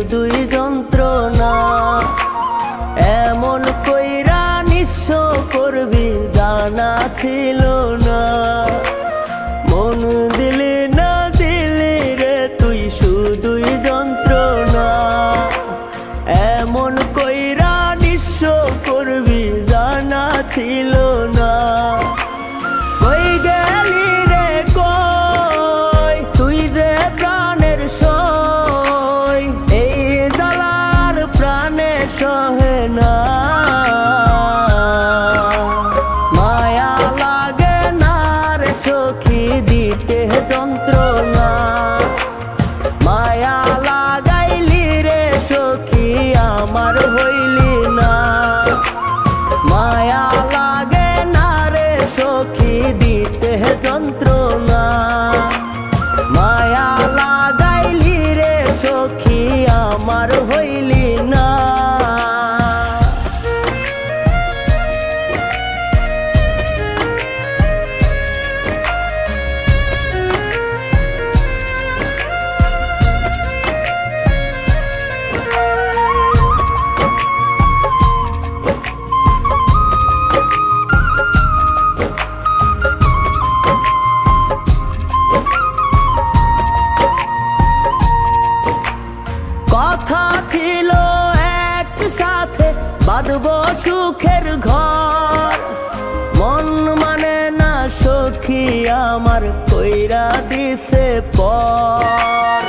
শুধুই যন্ত্রণা। এমন কইরা নিঃস্ব করবি জানা ছিল না। মন দিলি না দিলি রে তুই শুধুই যন্ত্রণা। এমন কইরা নিঃস্ব করবি জানা ছিল না। কই গেলি রে কই তুই যে প্রাণের সই, এই জ্বালার প্রাণে সহে না। মায়া লাগে না রে সখী দিতে যন্ত্রণা। মায়া লাগাইলি রে সখী আমার হইলি না। মায়া লাগে না রে সখী দিতে যন্ত্রণা। মায়া লাগাইলি রে সখী আমার হইলি না। কথা ছিল একসাথে বাঁধবো সুখের ঘর। মন মানে না সখী আমার কইরা দিছে পর।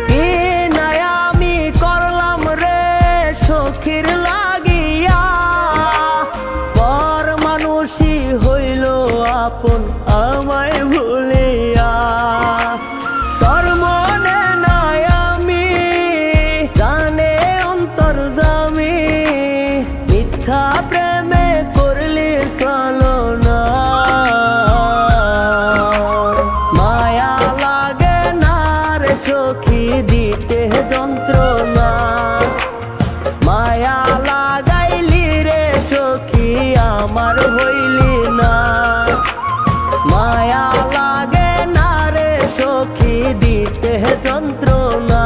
কি নাই আমি করলাম রে সখীর লাগিয়া। পর মানুষই হইল আপন আমায় ভুলিয়া। তোর মনে নাই আমি জানে অন্তর্যামী। মিথ্যা প্রেমে করলি ছলনা। মায়া লাগে না রে সখী দিতে যন্ত্রণা। মায়া লাগাইলি রে সখী আমার হইলি না। মায়া লাগে না রে সখী দিতে যন্ত্রণা।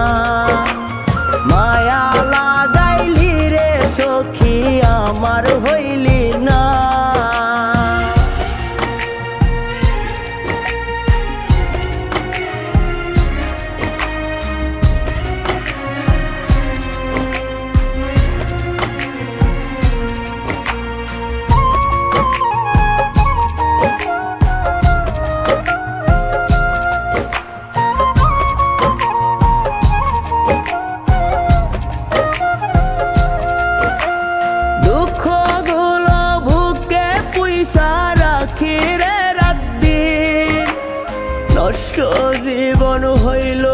মায়া লাগাইলি রে সখী আমার হইলি না। দুঃখগুলো বুকে পুইসা রাখি রে রাত দিন। নষ্ট জীবন হইল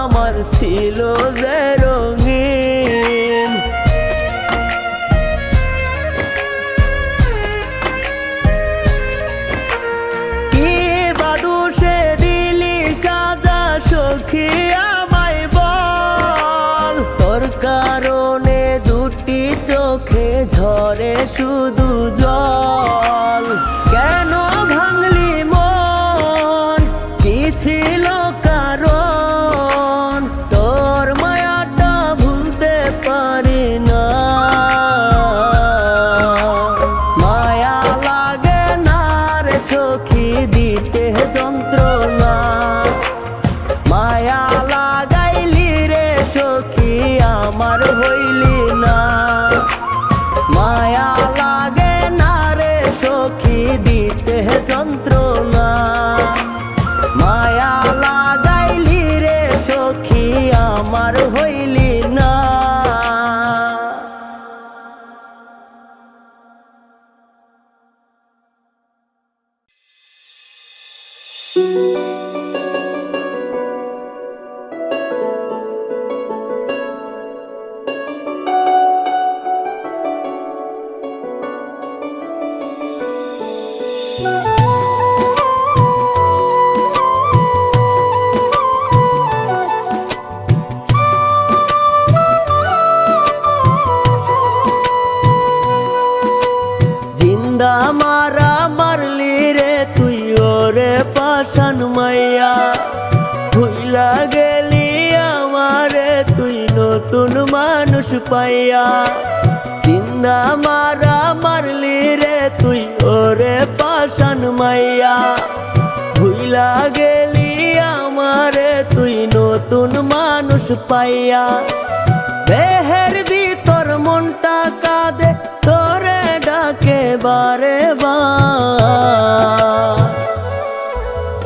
আমার ছিল যে রঙিন। কি বাদুষে দিলি সাজা সখী আমায় বল। তোর কারণে দুটি চোখে ঝরে শুধু জল। কেন ভাঙলি মন কি ছিল কারণ। তোর মায়াটা ভুলতে পারি না। মায়া লাগে না রে সখী দিতে যন্ত্রণা। মায়া লাগাইলি রে সখী আমার হইলি না। মায়া লাগে না রে সখী দিতে যন্ত্রণা। মায়া লাগাইলি রে সখী আমার হইলি না। জিন্দা মারা মারলি রে তুই ওরে পাষাণ মাইয়া ভুইলা গেলি আমারে তুই নতুন মানুষ পাইয়া জিন্দা মারা মারলি রে তুই ওরে পাষাণ মাইয়া ভুইলা গেলি আমারে তুই নতুন মানুষ পাইয়া দেহের ভিতর মনটা কাঁদে তোরে ডাকে বারে বার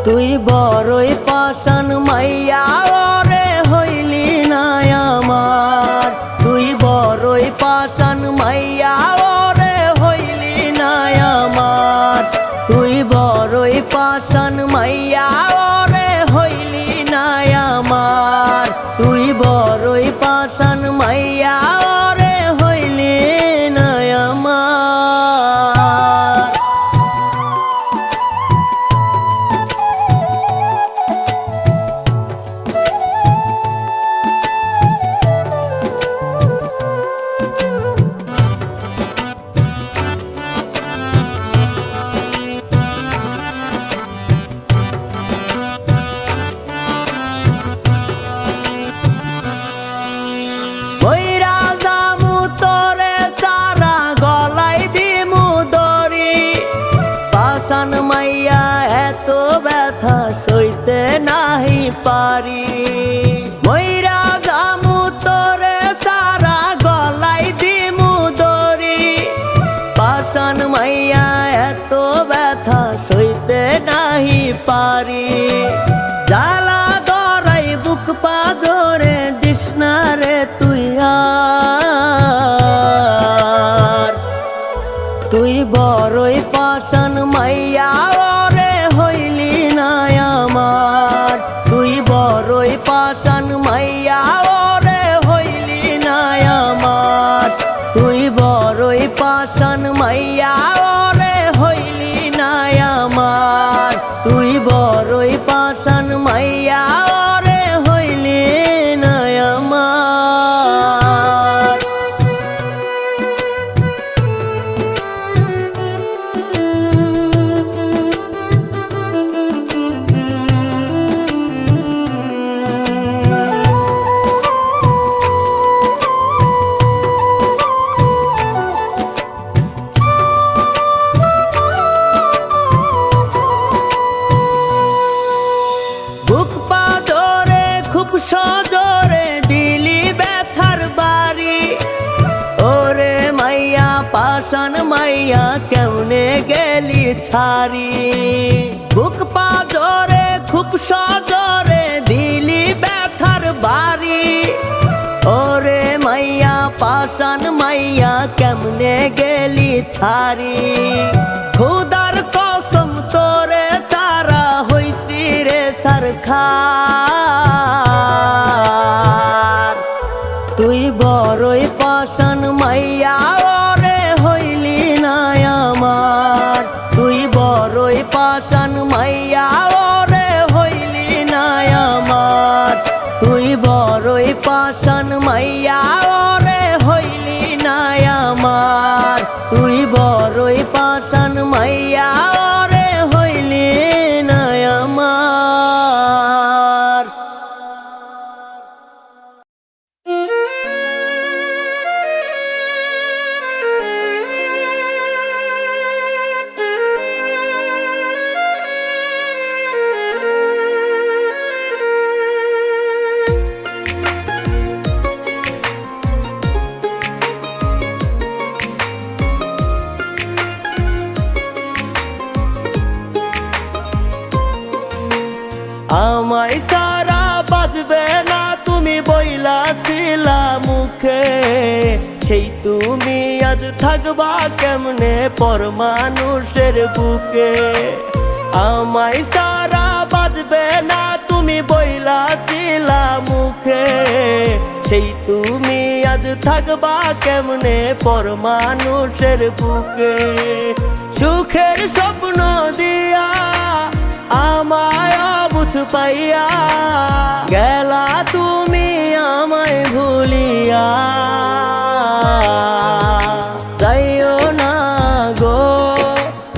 তুই বড়ই পাষাণ মাইয়া ওরে হইলি না আমার তুই বড়ই পাষাণ মাইয়া ওরে হইলি না আমার তুই বড়ই পাষাণ মাইয়া ওরে হইলি না আমার তুই বড়ই পাষাণ মাইয়া ওরে হইলি না আমার বইরা জামু তোরে সারা গলাই দিমু দড়ি পাষাণ মাইয়া এত ব্যথা সইতে নাহি পারি বইরা জামু তোরে সারা গলাই দিমু দড়ি পাষাণ মাইয়া এত ব্যথা সইতে নাহি পারি জ্বালা ধরাই বুক পাজরে দিস না রে তুই আর তুই বড়ই পাষাণ মাইয়া ওরে হইলি না আমার তুই বড়ই পাষাণ মাইয়া ওরে হইলি না আমার তুই বড়ই পাষাণ মাইয়া ওরে হইলি না আমার তুই বড়ই পাষাণ মাইয়া ওরে হইলি না আমার বুক পাজরে খুব সজরে দিলি ব্যথার বাড়ি ওরে মাইয়া পাষাণ মাইয়া কেমনে গেলি ছাড়ি বুক পাজরে খুব সজরে দিলি ব্যথার বাড়ি ওরে মাইয়া পাষাণ মাইয়া কেমনে গেলি ছাড়ি খুদার কসম তোরে সারা হইছি রে সরখার তুই বড়ই পাষাণ মাইয়া ওরে হইলি না আমার তুই বড়ই পাষাণ মাইয়া ওরে হইলি না আমার তুই বড়ই পাষাণ মাইয়া ওরে হইলি না আমার তুই বড়ই পাষাণ মাইয়া ওরে হইলি না আমার আমায় সারা বাজবে না তুমি বইলাছিলা মুখে সেই তুমি আজ থাকবা কেমনে পর মানুষের বুকে আমায় সারা বাজবে না তুমি বইলাছিলা মুখে সেই তুমি আজ থাকবা কেমনে পর মানুষের বুকে সুখের স্বপ্ন দিয়া আমায় অবুঝ পাইয়া গেলা তুমি আমায় ভুলিয়া যাইও না গো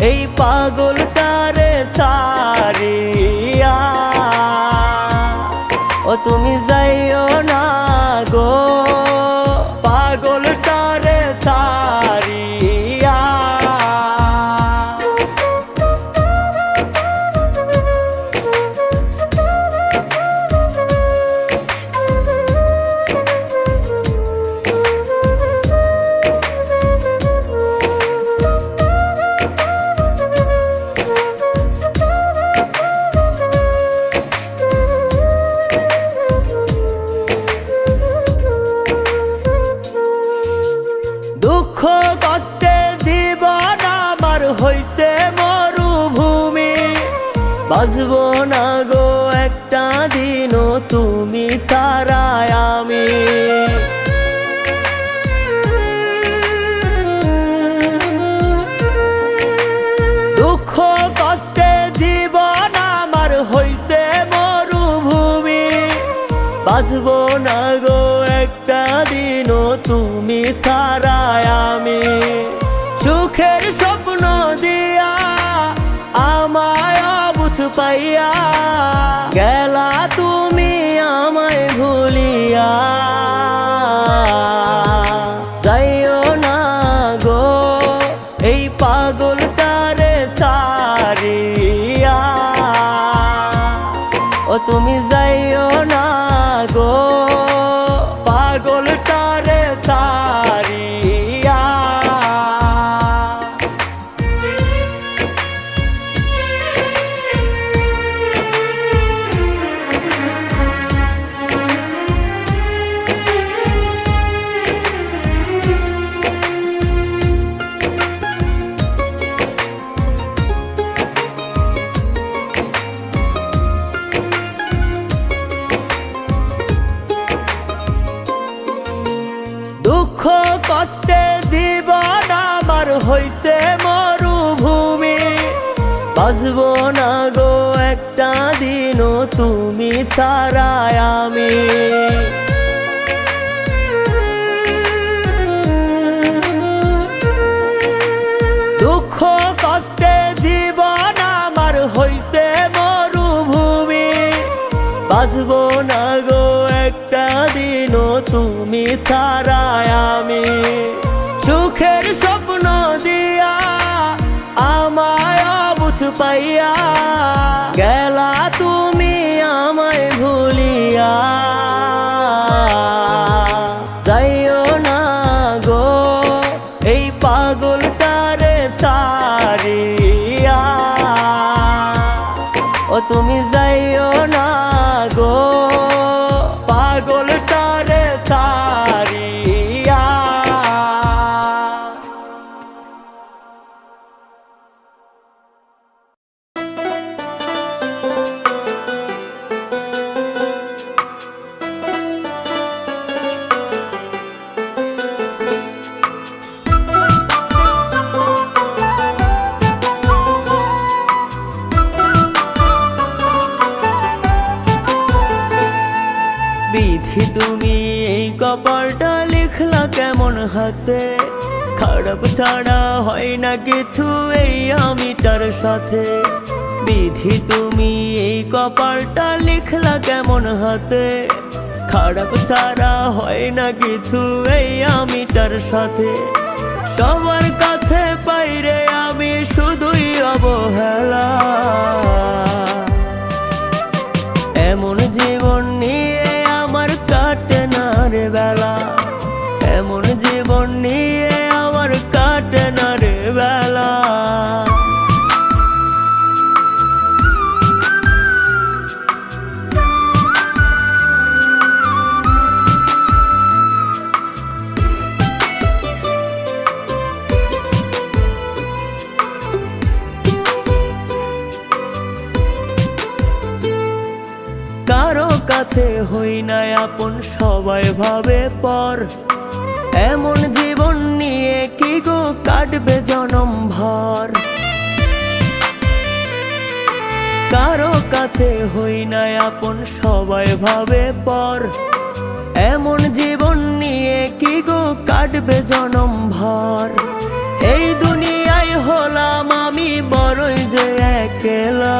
এই পাগলটারে সারি বাঁচবো না গো একটা দিনও তুমি ছাড়া আমি। দুঃখ কষ্টে জীবন আমার হইছে মরুভূমি, বাঁচবো না গো একটা দিনও তুমি ছাড়া আমি। সুখের স্বপ্ন দিয়া আমায় অবুঝ পাইয়া গেলা তুমি আমায় ভুলিয়া। যাইও না গো এই পাগলটারে সারিয়া, ও তুমি যাইও না গো পাগলটারে সারিয়া। দুঃখ কষ্টে জীবন আমার হইছে মরুভূমি, বাঁচবো না গো একটা দিনও তুমি ছাড়া আমি। দুঃখ কষ্টে জীবন আমার হইছে মরুভূমি, বাঁচবো না গো একটা দিনও তুমি ছাড়া আমি। সুখের স্বপ্ন দিয়া আমায় অবুঝ পাইয়া গেলা তুমি আমায় ভুলিয়া। যাইও না গো এই পাগলটারে সারিয়া, ও তুমি যাইও না গো পাগলটারে সারিয়া। বিধি তুমি এই কপালটা লিখলা কেমন হাতে, খারাপ ছাড়া হয় না কিছু এই আমিটার সাথে। বিধি তুমি এই কপালটা লিখলা কেমন হাতে, খারাপ ছাড়া হয় না কিছু এই আমিটার সাথে। সবার কাছে পাইরে আমি শুধুই অবহেলা, এমন জীবন নিয়ে আমার কাটে না রে বেলা, এমন জীবন নিয়ে আমার কাটে না রে বেলা। কারো কাছে হই না আপন সবাই ভাবে পর, এমন জীবন নিয়ে কি গো কাটবে জনম ভর। কারো কাছে হই না আপন সবাই ভাবে পর, এমন জীবন নিয়ে কি গো কাটবে জনম ভর। এই দুনিয়ায় হলাম আমি বড়ই যে একলা,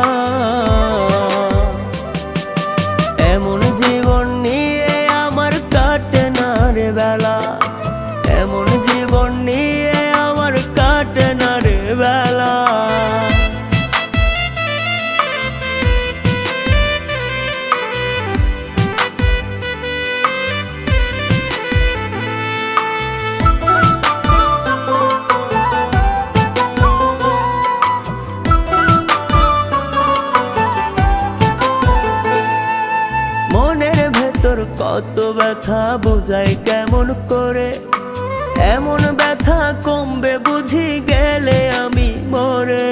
এমন জীবন নিয়ে আমার কাটে না রে বেলা, এমন জীবন নিয়ে আমার কাটে না রে বেলা। কত ব্যথা বোঝাই কেমন করে, এমন ব্যথা কমবে বুঝি গেলে আমি মরে।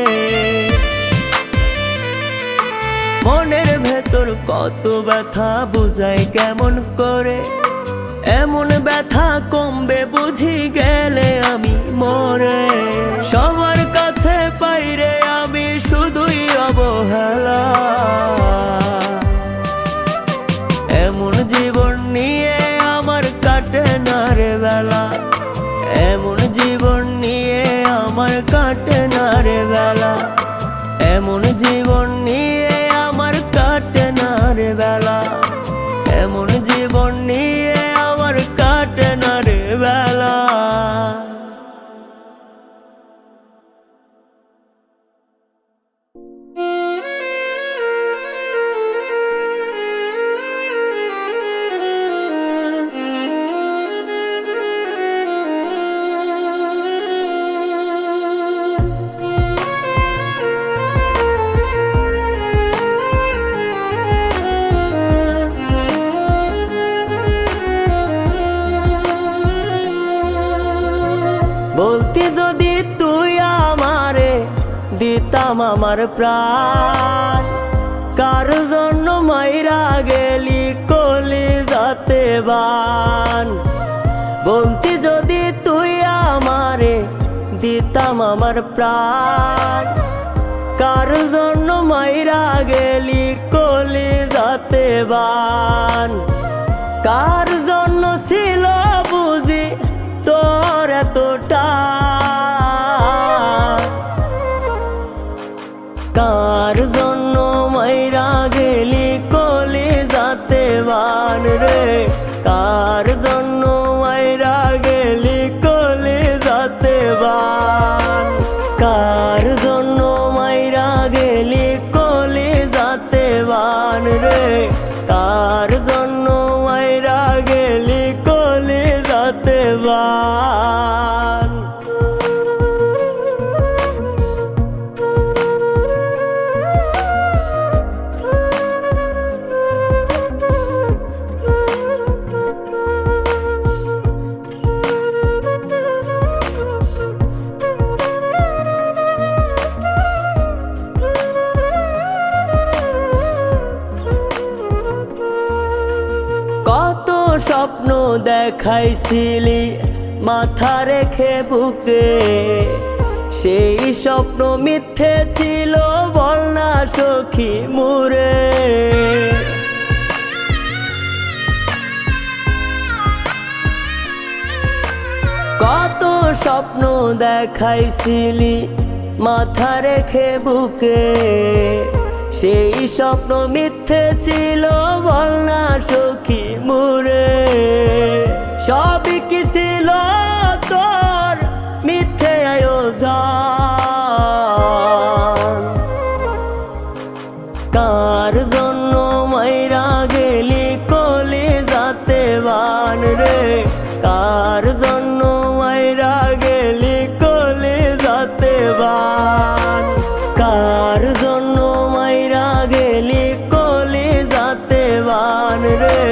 কত ব্যথা বুঝাই কেমন করে, এমন ব্যথা কমবে বুঝি গেলে আমি মরে। সবার কাছে পাইরে আমি শুধুই অবহেলা, এমন জীবন নিয়ে আমার কাটে না রে বেলা, এমন জীবন নিয়ে আমার কাটে না রে বেলা, এমন জীবন নিয়ে আমার কাটে না রে বেলা, এমন জীবন নিয়ে আমার কাটে না রে বেলা। বলতি যদি তুই আমারে দিতাম আমার প্রাণ, কার জন্য মাইরা গেলি কলিজাতে বান। বলতি যদি তুই আমারে দিতাম আমার প্রাণ, কার জন্য মাইরা গেলি কলিজাতে বান। কার জন্য ছিল বুঝি তোর এতটা, কার জন্য মাইরা গেলি কলিজাতে বান রে, কার জন্য মাইরা গেলি কলিজাতে বান, কার জন্য মাইরা গেলি কলিজাতে বান রে, কার জন্য মাইরা গেলি কলিজাতে বান। কত স্বপ্ন দেখাইছিলি মাথা রেখে বুকে, সেই স্বপ্ন মিথ্যে ছিল বল না সখী মুরে। কত স্বপ্ন দেখাইছিলি মাথা রেখে বুকে, সেই স্বপ্ন মিথ্যে ছিল বল না সখী মুরে। সবই কি ছিল তোর মিথ্যে আয়োজন, কার জন্য মাইরা গেলি কলিজাতে বান রে, কার জন্য মাইরা গেলি কলিজাতে বান, কার জন্য মাইরা গেলি কলিজাতে বান রে,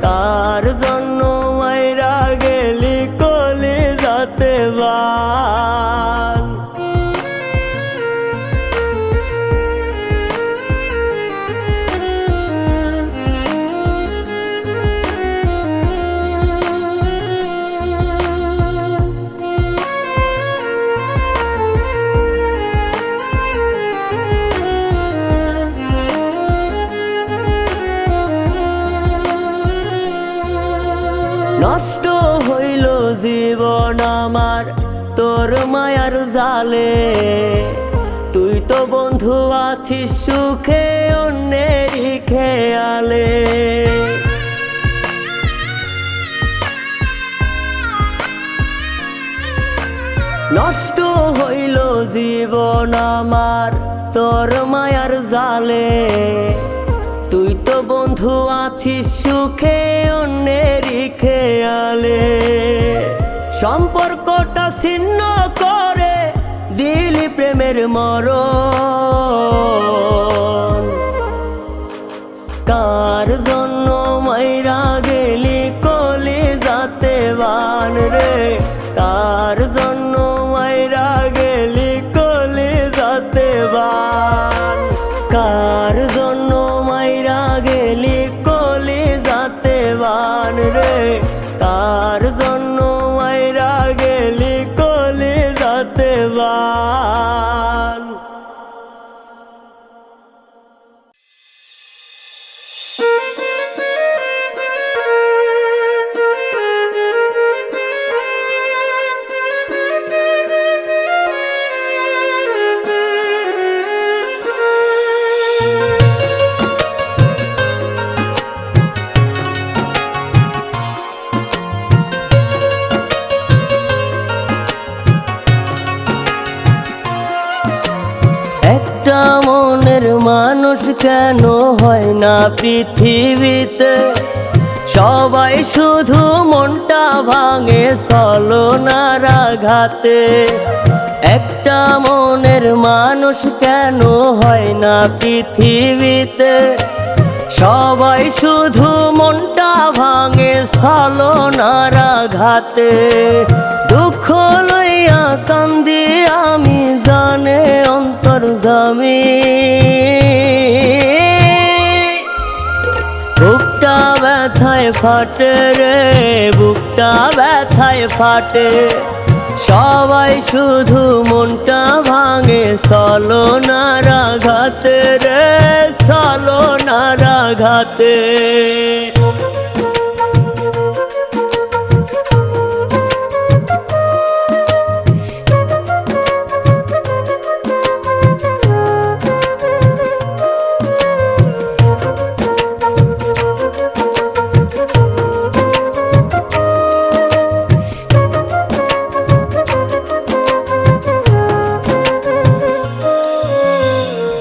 কার জন্য মাইরা গেলি কলিজাতে বান। নষ্ট হইল জীবন আমার তোর মায়ার জালে, তুই তো বন্ধু আছিস সুখে অন্যেরই খেয়ালে। নষ্ট হইল জীবন আমার তোর মায়ার জালে, তুই তো বন্ধু আছিস সুখে অন্যেরই খেয়ালে। সম্পর্কটা ছিন্ন করে দিলি প্রেমের মরণ, কার জন্য মাইরা গেলি কলিজাতে বান রে, কার জন্য মাইরা গেলি কলিজাতে বান, কার জন্য মাইরা গেলি কেন হয় না পৃথিবীতে? সবাই শুধু মনটা ভাঙে ছলনার আঘাতে। একটা মনের মানুষ কেন হয় না পৃথিবীতে? সবাই শুধু মনটা ভাঙে ছলনার আঘাতে। দুঃখ লইয়া কান্দি আমি জানে অন্তর্যামী। বুকটা ব্যথায় ফাটে রে, বুকটা ব্যথায় ফাটে। সবাই শুধু মনটা ভাঙে ছলনার আঘাতে রে, ছলনার আঘাতে।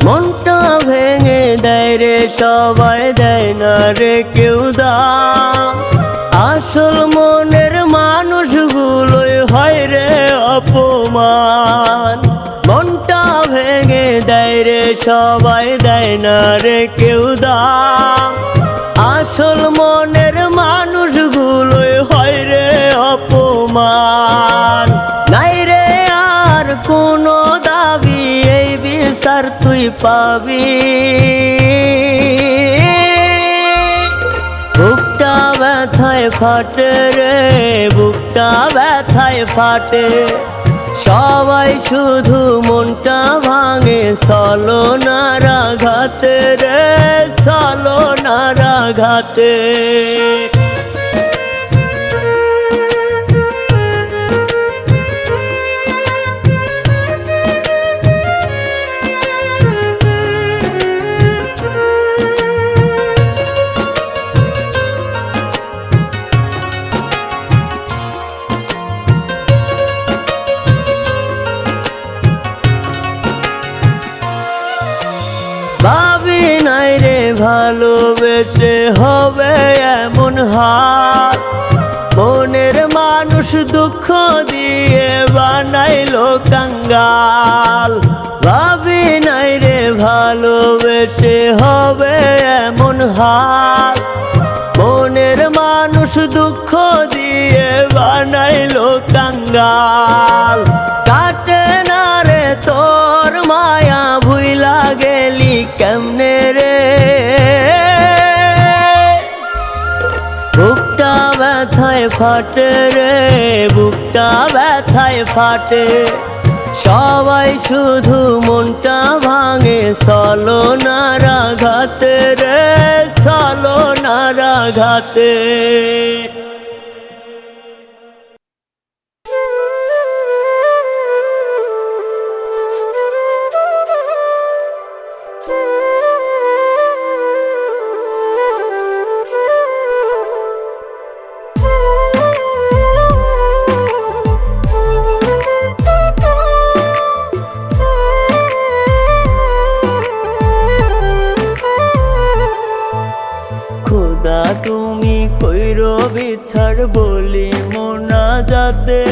মনটা ভেঙে দেয় রে সবাই, দেয় না রে কেউ দাম। আসল মনের মানুষগুলোই হয় রে অপমান। মনটা ভেঙে দেয় রে সবাই, দেয় না রে কেউ দাম। আসল মনের মানুষগুলোই হয় রে অপমান। নাই রে আর কোনো দাবি, এই বিচার তুই পাবি। বুকটা ব্যথায় ফাটে রে, বুকটা ব্যথায় ফাটে। সবাই শুধু মনটা ভাঙে ছলনার আঘাতে রে, ছলনার আঘাতে। ভাবি নাই রে ভালোবেসে হবে এমন হাল। মনের মানুষ দুঃখ দিয়ে বানাইলো কাঙ্গাল। ভাবি নাই রে ভালোবেসে হবে এমন হাল। মনের মানুষ দুঃখ দিয়ে বানাইলো কাঙ্গাল। কাটে না রে তোর মায়া, ভুইলা গেলি কেমনে রে? বুকটা ব্যথায় ফাটে রে, বুকটা ব্যথায় ফাটে। সবাই শুধু মনটা ভাঙে ছলনার আঘাতে রে, ছলনার আঘাতে। খোদা তুমি কইরো বিচার বলি মোনাজাতে।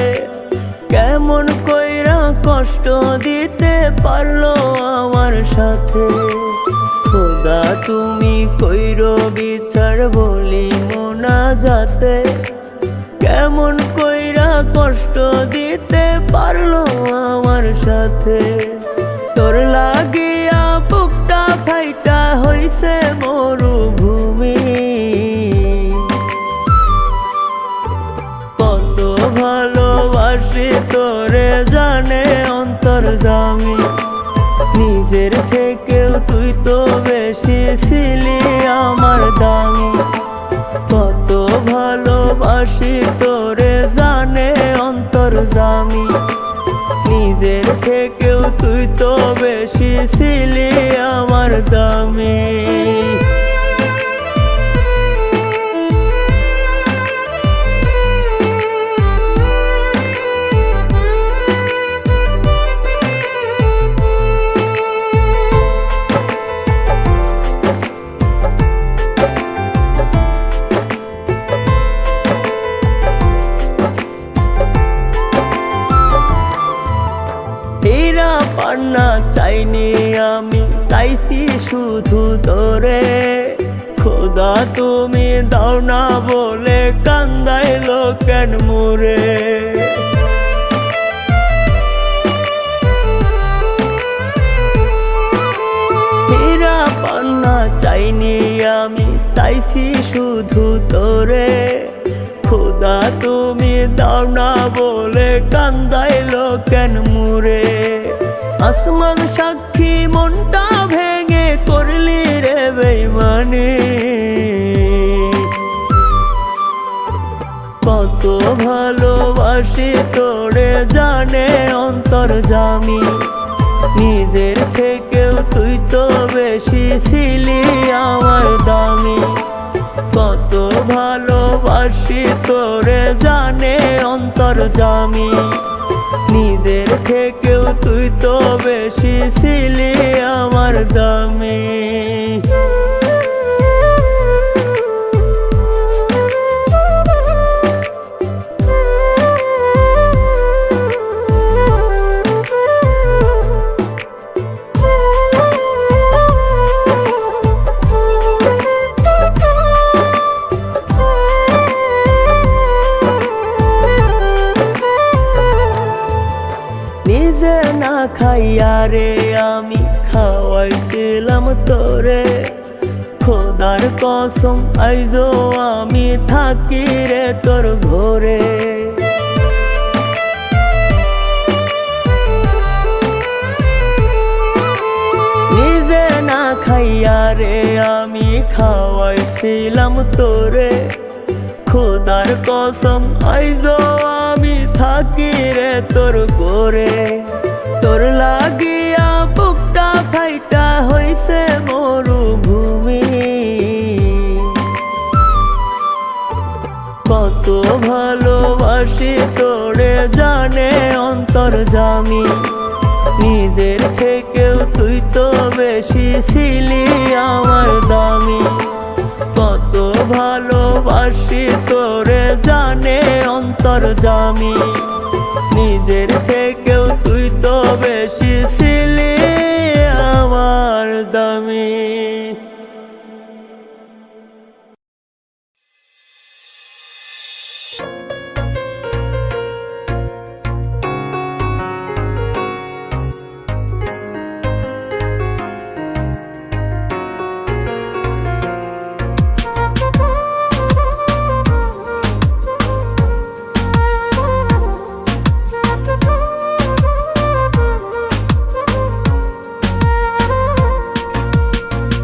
কেমন কইরা কষ্ট দিতে পারলো আমার সাথে? খোদা তুমি কইরো বিচার বলি মোনাজাতে। কেমন কইরা কষ্ট দিতে পারলো আমার সাথে? তোর লাগিয়া বুকটা ফাইটা হইছে মরুভূমি। কত ভালোবাসি তোরে জানে অন্তর্যামী। নিজের থেকেও তুই তো বেশি ছিলি আমার দামি। কত ভালোবাসি তোরে জানে অন্তর্যামী। নিজের থেকেও তুই তো বেশি ছিলি আমার দামি। চাইছি শুধু তোরে, খোদা তুমি দাও না বলে কান্দাইলো কেন মোরে। হীরা পান্না চাইনি আমি, চাইছি শুধু তোরে, খোদা তুমি দাও না বলে কান্দাইলো কেন মোরে। আসমান সাক্ষী মনটা ভেঙে করলি রে বেইমানি, কত ভালোবাসি তোরে জানে অন্তর্যামী। নিজের থেকেও তুই তো বেশি ছিলি আমার দামি, কত ভালোবাসি তোরে জানে অন্তর্যামী। নিজের থেকেও তুই তো বেশি ছিলি আমার দামি। নিজে না খাইয়া রে আমি খাওয়াইছিলাম তোরে, খোদার কসম আইজো আমি থাকি রে তোর ঘরে। নিজে না খাইয়া রে আমি খাওয়াইছিলাম তোরে, খোদার কসম আইজো আমি থাকি রে তোর ঘরে। তোর লাগিয়া বুকটা ফাইটা হইছে মরুভূমি, কত ভালোবাসি তোরে জানে অন্তর্যামী। নিজের থেকেও তুই তো বেশি ছিলি আমার দামি, কত ভালোবাসি তোরে জানে অন্তর্যামী। নিজের থেকেও তুই তো বেশি ছিলি আমার দামি।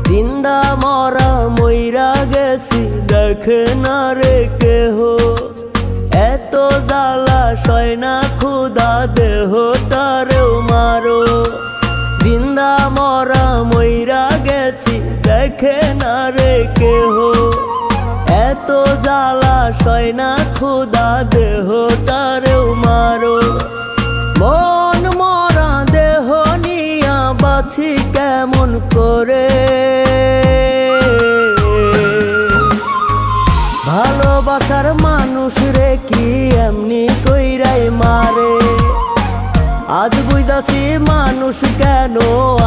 জিন্দা মরা মইরা গেছি দেখে না রে কেহ, এত জ্বালা সয় না ক্ষুধা দেহটারেও মারো। জিন্দা মরা মইরা গেছি দেখে না রে কেহ, এত জ্বালা সয় না ক্ষুধা দেহটারেও মারো। মন মরা দেহ নিয়া বাছি কেমন করে, ভালোবাসার মানুষ রে কি এমনি কইরাই মারে। আজ বুঝাছি মানুষ কেন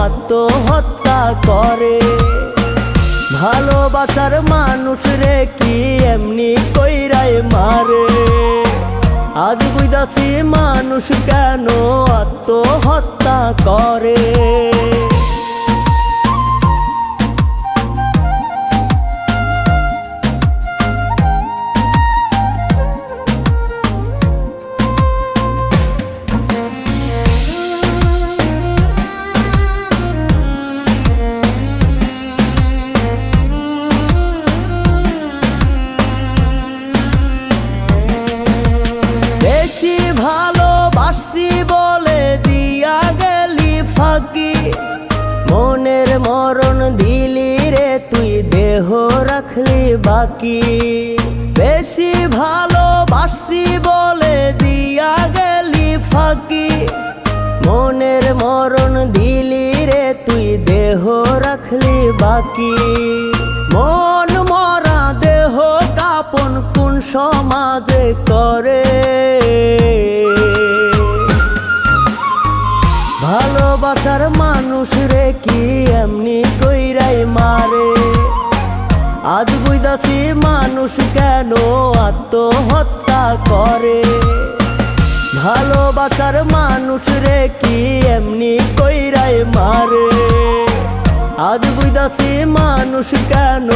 আত্মহত্যা করে, ভালোবাসার মানুষ রে কি এমনি কইরাই মারে। আজ বুঝাছি মানুষ কেন আত্মহত্যা করে। ভালোবাসি বলে দিয়া গেলি ফাঁকি, মনের মরণ দিলি রে তুই দেহ রাখলি বাকি। বেশি ভালোবাসি বলে দিয়া গেলি ফাঁকি, মনের মরণ দিলি রে তুই দেহ রাখলি বাকি। মন মরা দেহ কাপন কোন সমাজে করে, ভালোবাসার মানুষ রে কি এমনি কইরাই মারে, আজ বুঝাছি মানুষ কেন আত্মহত্যা করে। ভালোবাসার মানুষ রে কি এমনি কইরাই মারে, আজ বুঝাছি মানুষ কেন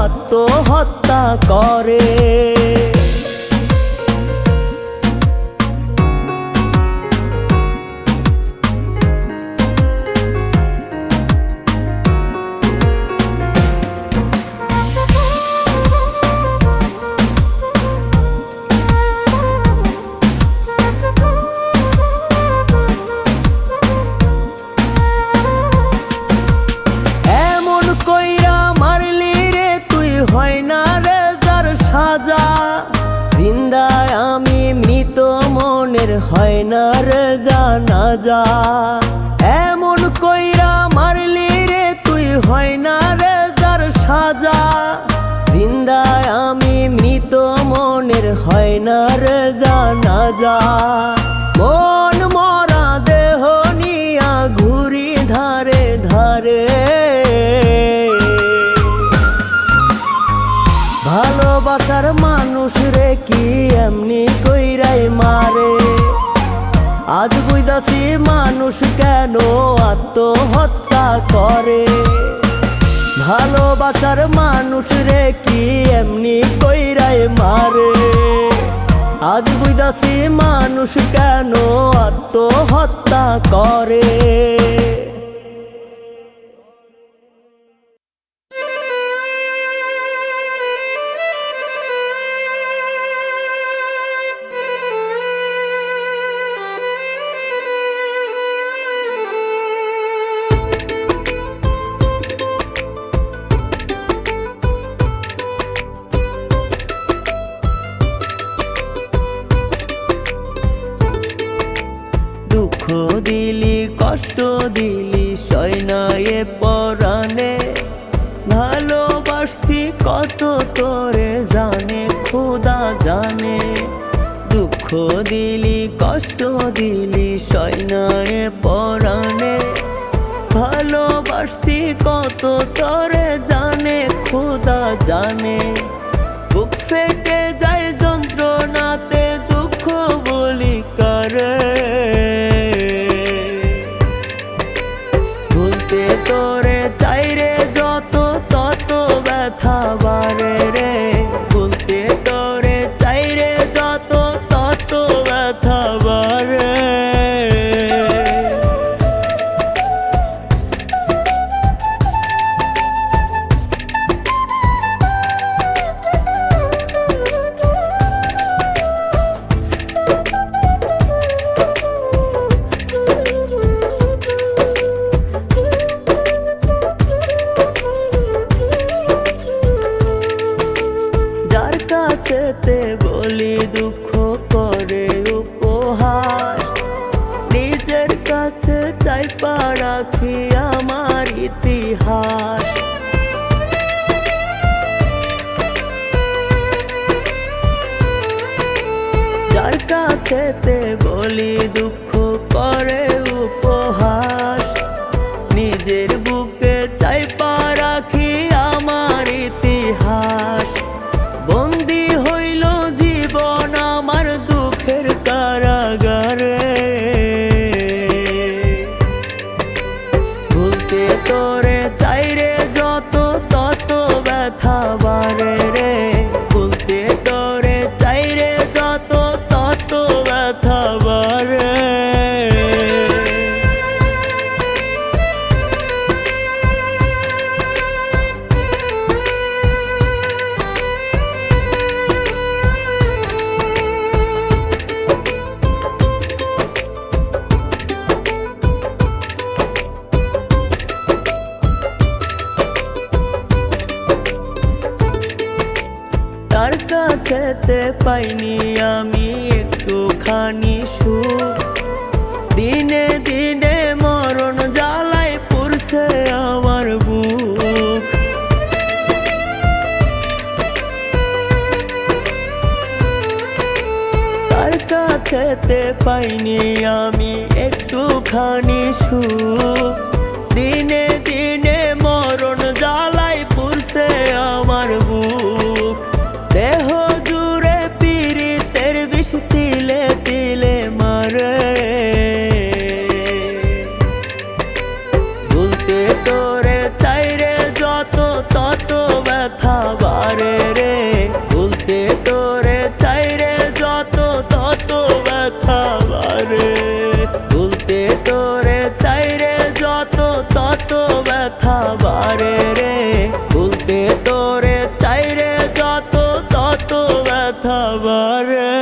আত্মহত্যা করে। হয় না রে যার সাজা, জিন্দায় আমি মৃত মনের হয় না রে জানাজা। এমন কইরা মারলি রে তুই হয় না রে যার সাজা, জিন্দায় আমি মৃত মনের হয় না রে জানাজা। মন মরা দেহ নিয়া ঘুরি ধারে ধারে, ভালোবাসার মানুষ রে কি এমনি কইরাই মারে, আজ বুঝাছি মানুষ কেন আত্মহত্যা করে। ভালোবাসার মানুষ রে কি এমনি কইরাই মারে, আজ বুঝাছি মানুষ কেন আত্মহত্যা করে। দুঃখ দিলি কষ্ট দিলি সয় না এ পরাণে, ভালোবাসছি কত তোরে জানে খোদা জানে। দুঃখ দিলি কষ্ট দিলি সয় না এ পরাণে, ভালোবাসছি কত তোরে জানে খোদা জানে। বুক ফেটে যায় যন্ত্রণাতে দুঃখ বলি করে, তোরে চাইরে যত তত ব্যথা বাড়ে রে, বলতে তোরে চাইরে যত তত ব্যথা বাড়ে। কাছেতে বলি দুঃখ করে উপহাস, নিজের কাছে চাইপা রাখি আমার ইতিহাস। যার কাছেতে বলি দুঃখ করে উপহাস, নিজের বুকে চাইপা রাখি আমার ইতিহাস। বন্দী হইল জীবন আমার দুঃখের কারাগারে, ভুলতে তোরে চাইরে যত তত ব্যথা বাড়ে রে, ভুলতে তোরে চাইরে যত তত ব্যথা বাড়ে। তার কাছেতে পাইনি আমি একটুখানি সুখ, দিনে দিনে মরণ জ্বালায় পুড়ছে আমার বুক। তার কাছেতে পাইনি আমি একটুখানি খানি সুখ। দিনে দিনে মরণ জ্বালাই পুরছে আমার বুক। দেহ জুড়ে পীড়িতের বিষ তিলে তিলে মারে। ভুলতে তোরে চাইরে যত তত ব্যথা বাড়ে রে। ভুলতে তোরে চাইরে যত তত ব্যথা বাড়ে। ভুলতে তোরে চাইরে যত তত ব্যথা বাড়ে রে। ভুলতে তোরে চাইরে যত তত ব্যথা বাড়ে।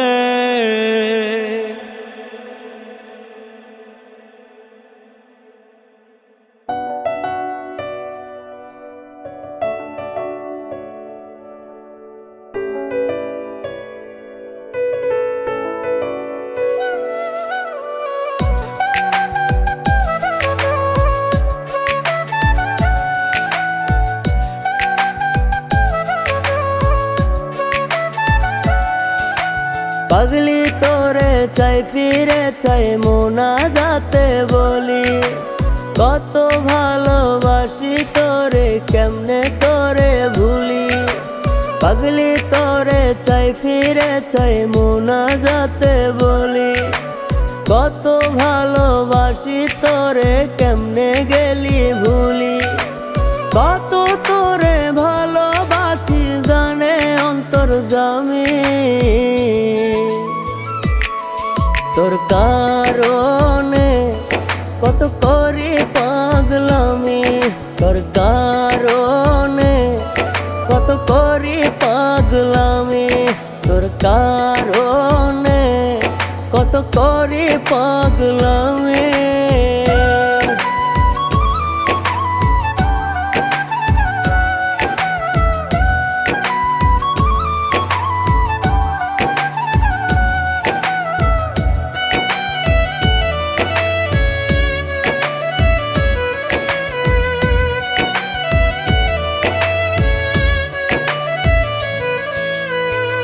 পাগলি তোরে চাই ফিরে চাই মোনাজাতে বলি। কত ভালোবাসি তোরে কেমনে তোরে ভুলি। পাগলি তোরে চাই ফিরে চাই মোনাজাতে বলি। কত ভালোবাসি তোরে কেমনে গেলি ভুলি। কত তোরে ভালোবাসি জানে অন্তর্যামী। তোর কারণে কত করি পাগলামি। তোর কারণে কত করি পাগলামি। তোর কারণে কত করি পাগলামি।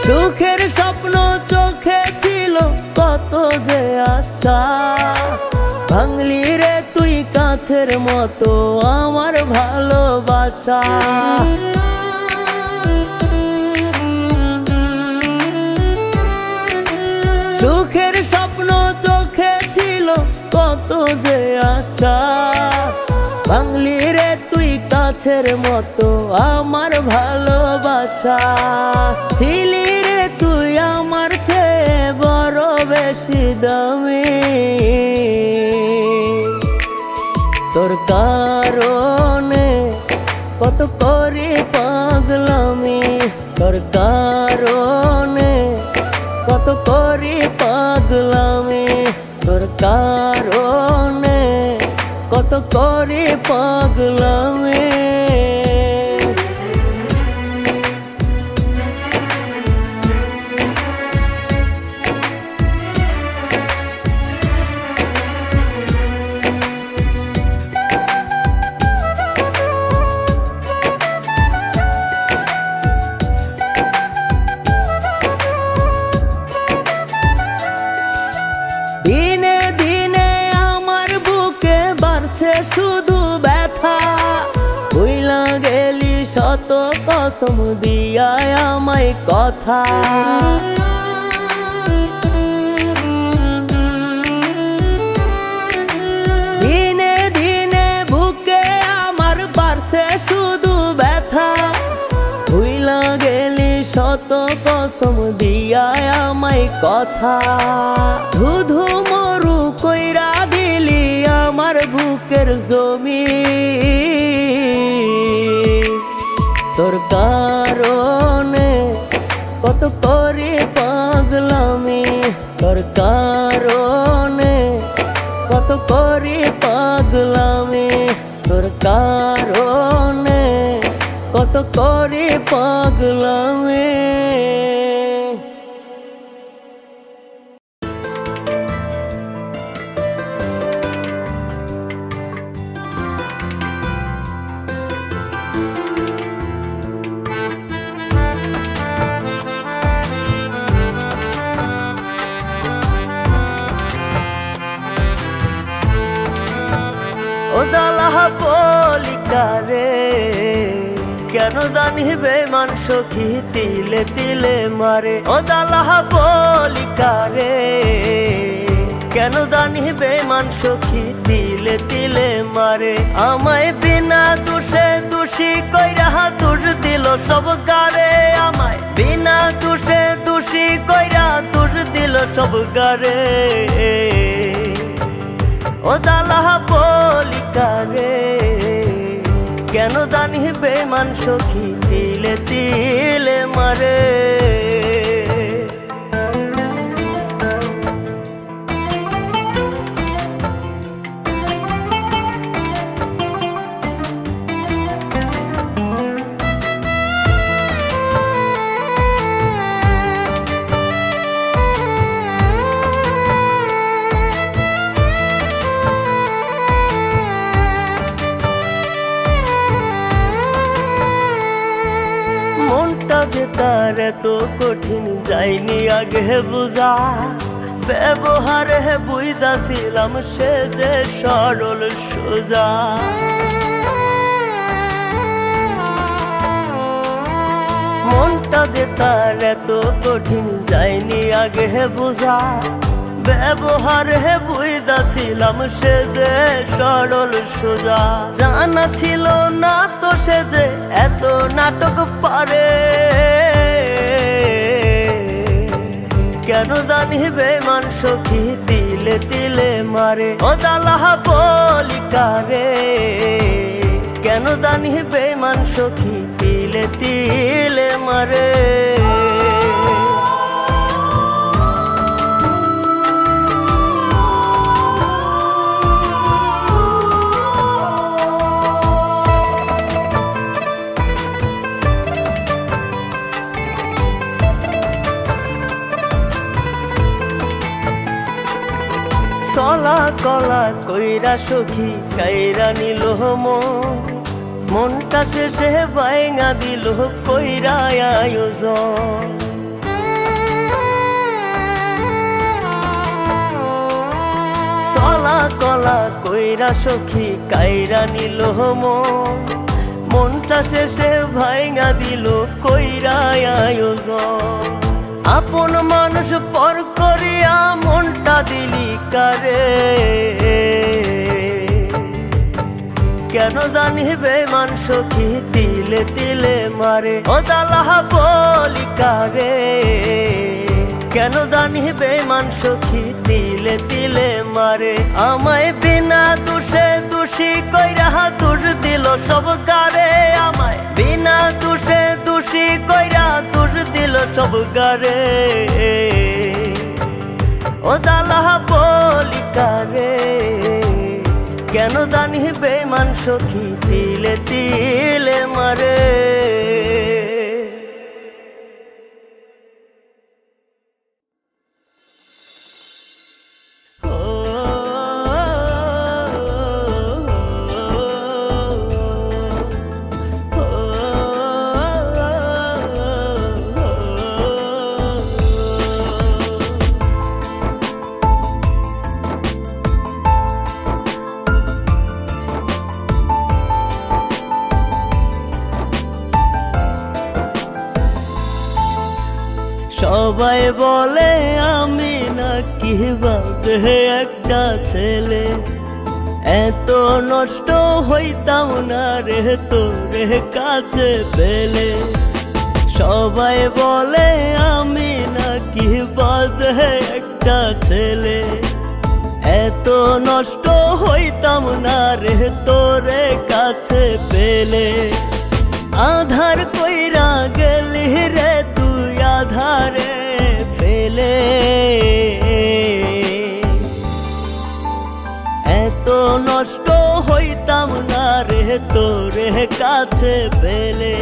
সুখের স্বপ্ন চোখে ছিল কত যে আশা। ভাঙলি রে তুই কাছের মতো আমার ভালোবাসা। সুখের স্বপ্ন চোখে ছিল কত যে আশা। ভাঙলি রে তুই কাছের মতো আমার ভালোবাসা। ছিলি রে তুই আমার চেয়ে বড় বেশি দামি। তোর কারণে কত করি পাগলামি। তোর কারণে কত করি পাগলামি। তোর কারণে কত করি পাগলামি। দিনে দিনে আমার বুকে বাড়ছে শুধু ব্যথা। ভুইলা গেলি শত কসম দিয়া আমায় কথা। দিনে দিনে বুকে আমার বাড়ছে শুধু ব্যথা। ভুইলা গেলি শত কসম দিয়া আমায় কথা। ধুধু মরু কইরা দিলি আমার বুকের জমি। তোর কারণে কত করি পাগলামি। তোর কারণে কত করি পাগলামি। তোর কারণে কত করি পাগলামি। কেন জানি বেমান সখী তিলে তিলে মারে ও দালাহা বলি কারে কেন জানি বেমান সখী তিলে তিলে মারে আমায় বিনা দোষে দোষী কইরা দোষ দিল সব গারে আমায় বিনা দোষে দোষী কইরা দোষ দিল সব গারে ও দালাহা বলি কারে কেন জানি বেমান সখী তিলে তিলে মারে মনটা যে তার এত কঠিন যায়নি আগে বুঝা ব্যবহারে বুঝাছিলাম সে যে সরল সোজা মনটা যে তার এত কঠিন যায়নি আগে বুঝা ব্যবহারে বুঝাছিলাম সে যে সরল সোজা জানা ছিল না তো সে যে এত নাটক পারে কেন জানি বেমান সখী তিলে তিলে মারে ও দালাহা বলি কারে কেন জানি বেমান সখী তিলে তিলে মারে চলা কলা কইরা সখী কাইরা নিল মনটা শেষে বাইঙা দিল কইরা আয়োজন চলা কলা কইরা সখী কাইরা নিল মনটা শেষে ভাইঙা দিল কইরা আয়োজন আপন মানুষ পর করিয়া মনটা দিলি কারে কেন জানি বেমান সখী তিলে তিলে মারে ও দালাহা বলি কারে কেন জানি বেমান সখী তিলে তিলে মারে আমায় বিনা দোষে দোষী কইরা দোষ দিল সব গারে আমায় বিনা দোষে দোষী কইরা দোষ দিল সব গারে ও দালাহা বলি কারে কেন জানি বেমান সখী তিলে তিলে মারে সবাই বলে আমি নাকি বাদে একটা ছেলে এত নষ্ট হইতাম না রে তোরে কাছে পেলে সবাই বলে আমি নাকি বাদে একটা ছেলে এত নষ্ট হইতাম না রে তোরে কাছে পেলে আধার কইরা গেলি রে তুই আধারে ফেলে এত নষ্ট হইতাম না রে তোরে কাছে পেলে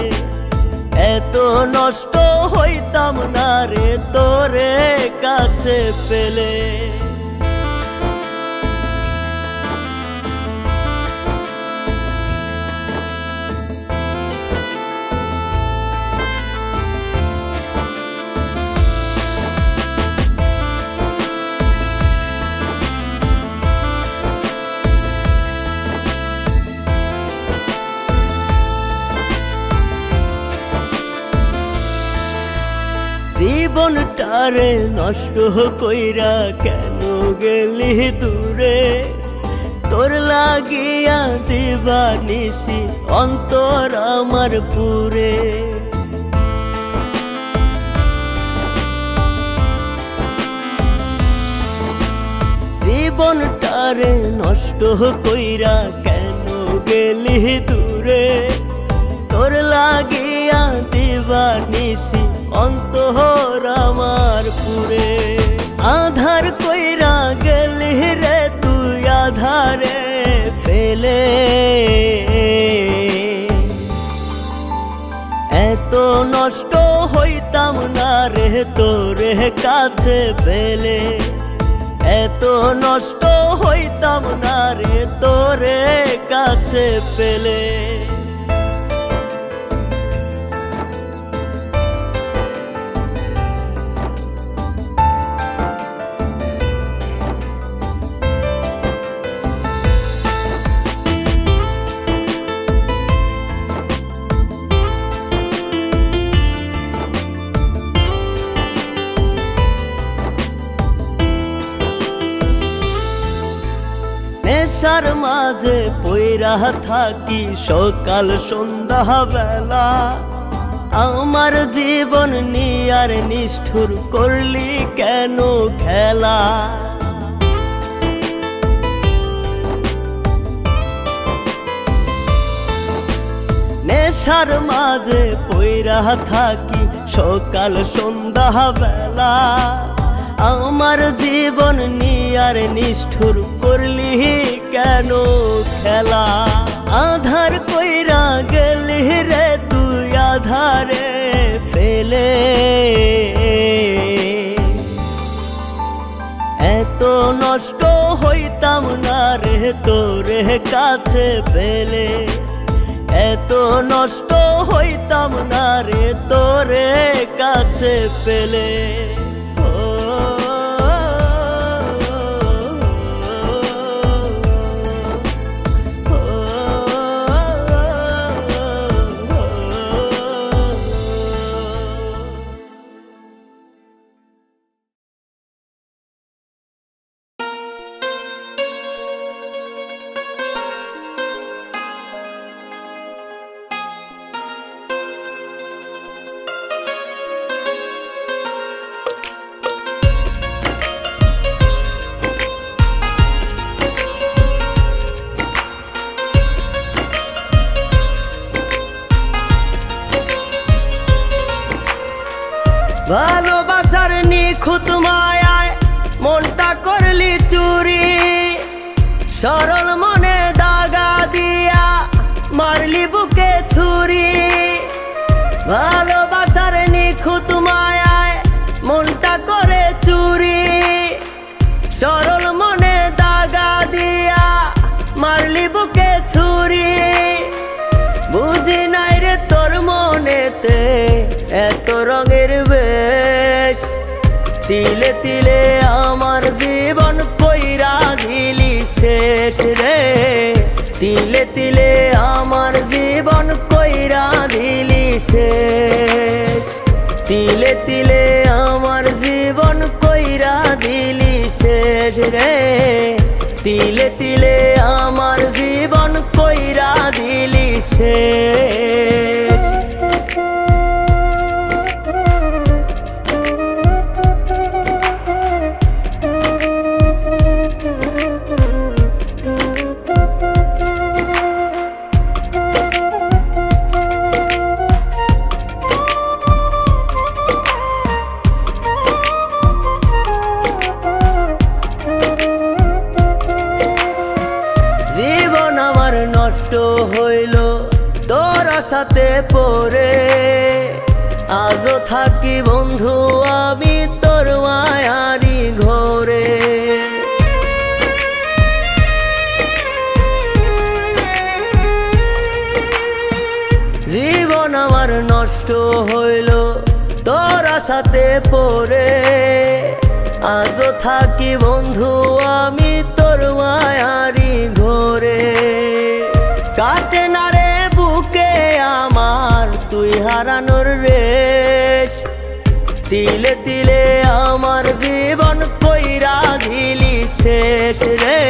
এত নষ্ট হইতাম না রে তোরে কাছে পেলে জীবনটারে নষ্ট কইরা কেন গেলি দূরে তোর লাগিয়া দিবানিশি অন্তর আমার পুরে জীবনটারে নষ্ট কইরা কেন গেলি দূরে তোর লাগিয়া দিবানিশি অন্তর আমার পুরে আধার কইরা গেলি রে তুই আধারে ফেলে এত নষ্ট হইতাম না রে তোরে কাছে পেলে এত নষ্ট হইতাম না রে তোরে কাছে পেলে নেশার মাঝে পইরা থাকি সকাল সন্ধ্যা বেলা আমার জীবন নিয়ার নিষ্ঠুর করলি কেন খেলা নেশার মাঝে পইরা থাকি সকাল সন্ধ্যা বেলা আমার জীবন নিয়ার নিষ্ঠুর করলি কেন খেলা আধার কইরা গেলি রে তুই আধারে ফেলে এত নষ্ট হইতাম না রে তোরে কাছে পেলে এত নষ্ট হইতাম না রে তোরে কাছে পেলে ভালোবাসার নিখুঁত মায়ায় মনটা করলি চুরি সরল মনে দাগা দিয়া মারলি বুকে ছুরি ভালোবাসার নিখুঁত মায়ায় মনটা করে চুরি সরল মনে দাগা দিয়া মারলি বুকে ছুরি বুঝি নাই রে তোর মনেতে এত রঙের বেশ তিলে তিলে আমার জীবন কইরা দিলি শেষ রে তিলে তিলে আমার জীবন কইরা দিলি শেষ তিলে তিলে আমার জীবন কইরা দিলি শেষ রে তিলে তিলে আমার জীবন কইরা দিলি শেষ নষ্ট হইল তোর সাথে পড়ে আজও থাকি বন্ধু আমি তোর মায়ারি ঘরে জীবন আমার নষ্ট হইল তোর সাথে পড়ে আজও থাকি বন্ধু আমি তোর মায়ারি ঘরে কাটে না রে বুকে আমার তুই হারানোর রেশ তিলে তিলে আমার জীবন কইরা দিলি শেষ রে,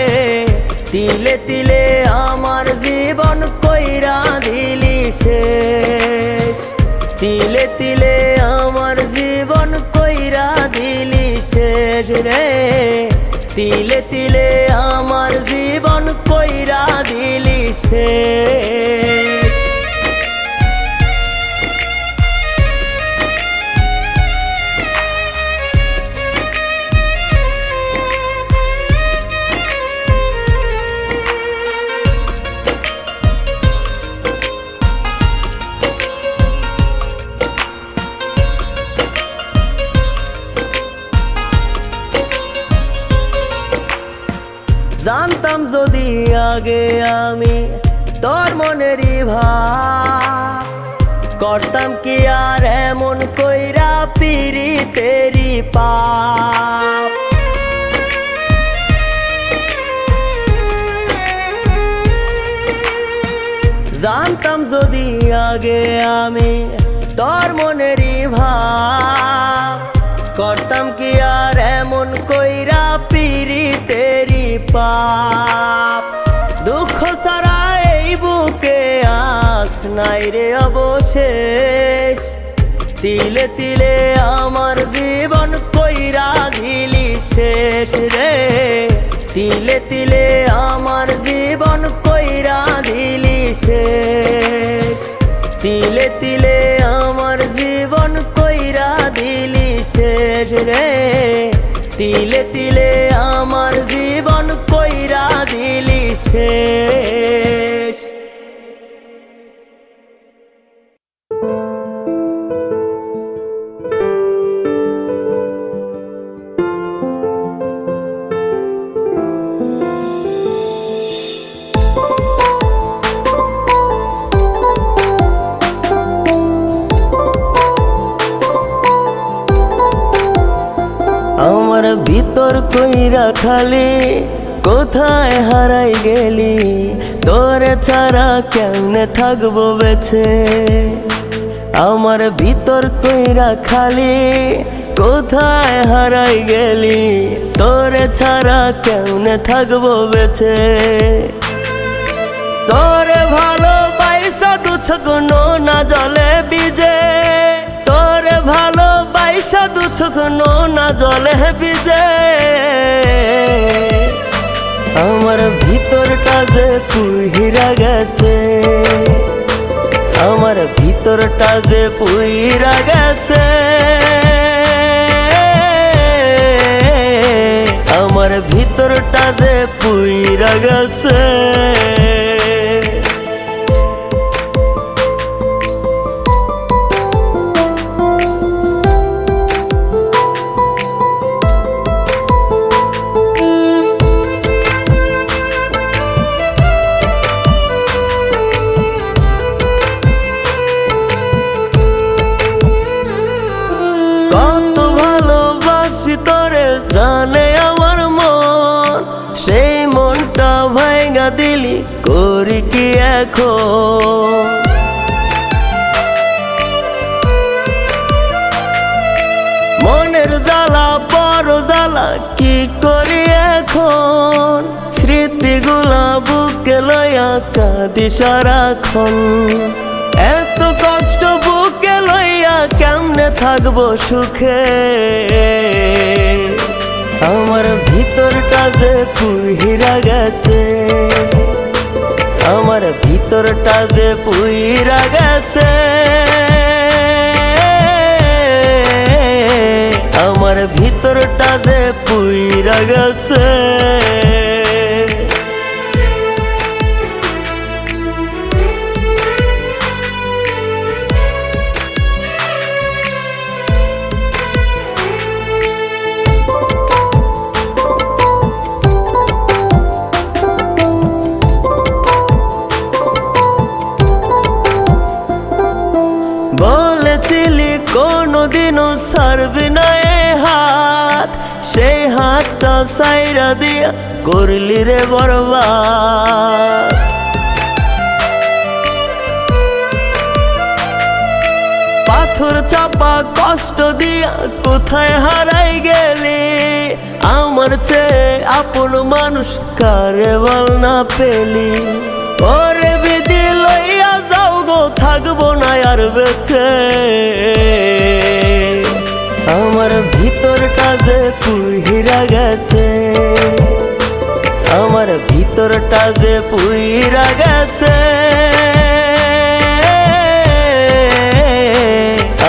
তিলে তিলে আমার জীবন কইরা দিলি শেষ, তিলে তিলে আমার জীবন কইরা দিলি শেষ রে, তিলে তিলে আমার জীবন কইরা দিলি শেষ। জানতাম যদি আগে আমি তোর মনেরই ভাব, করতাম কি আর এমন কইরা পিরিতেরি পাপ। জানতাম যদি আগে আমি তোর মনেরই ভাব, করতাম কি আর এমন কইরা পিরিতেরি পাপ। দুঃখ ছাড়া এই বুকে আস নাই রে অবশেষ, তিলে তিলে আমার জীবন কইরা দিলি শেষ রে, তিলে তিলে আমার জীবন কইরা দিলি শেষ, তিলে তিলে আমার জীবন কইরা দিলি শেষ রে, তিলে তিলে আমার জীবন কইরা দিলি শেষ। আমার ভিতর কইরা খালি কোথায় হারাই গেলি, তোরে ছাড়া কেমনে থাকবো বেঁচে। আমার ভিতর কইরা খালি কোথায় হারাই গেলি, তোরে ছাড়া কেমনে থাকবো বেঁচে। তোরে ভালোবাসা দু চোখ নোনা জলে ভিজে, তোরে ভালোবাসা দু চোখ নোনা জলে ভিজে। আমার ভিতরটা যে পুইরা গেছে, আমার ভিতরটা যে পুইরা গেছে, আমার ভিতরটা যে পুইরা গেছে। কত ভালোবাসি তোরে জানে আমার মন, সেই মনটা ভাঙা দিলি করি কি এখন। মনের জ্বালা বড় জ্বালা কি করি এখন, স্মৃতিগুলা বুকে লইয়া কাঁদি সারাক্ষণ। এত কষ্ট বুকে লইয়া কেমনে থাকবো সুখে, আমার ভিতরটা যে পুইরা গেছে, আমার ভিতরটা যে পুইরা গেছে, আমার ভিতরটা যে পুইরা গেছে। বলেছিলি কোনদিনও ছাড়বি না এ হাত, সেই হাতটা ছাইরা দিয়া করলি রে বরবাদ। পাথর চাপ চাপা কষ্ট দিয়া কোথায় হারাই গেলি? আমার চেয়ে আপন মানুষ কারে বল না পেলি? ওরে বিধি লইয়া যাও গো, থাকবো না আর বেঁচে। আমার ভিতরটা যে পুইরা গেছে, আমার ভিতরটা যে পুইরা গেছে,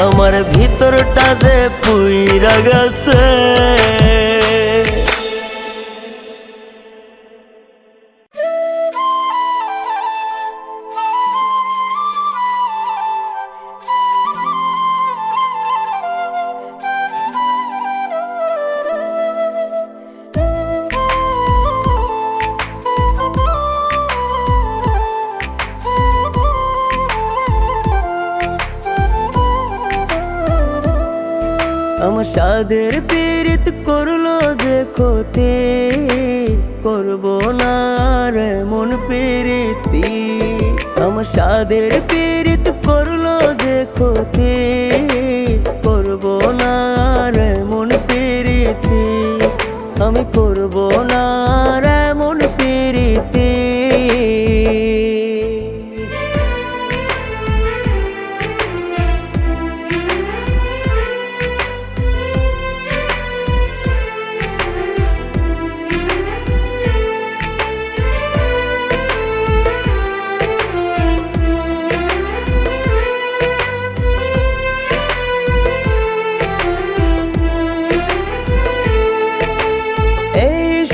আমার ভিতরটা যে পুইরা গেছে। আমার সাদের পীড়িত করলো যে ক্ষতি, করবো না রে মন পীড়িতি। আমার সাদের পীড়িত করলো যে ক্ষতি, করবো না রে মন পীড়িতি। আমি করবো না রে মন পীড়িতি।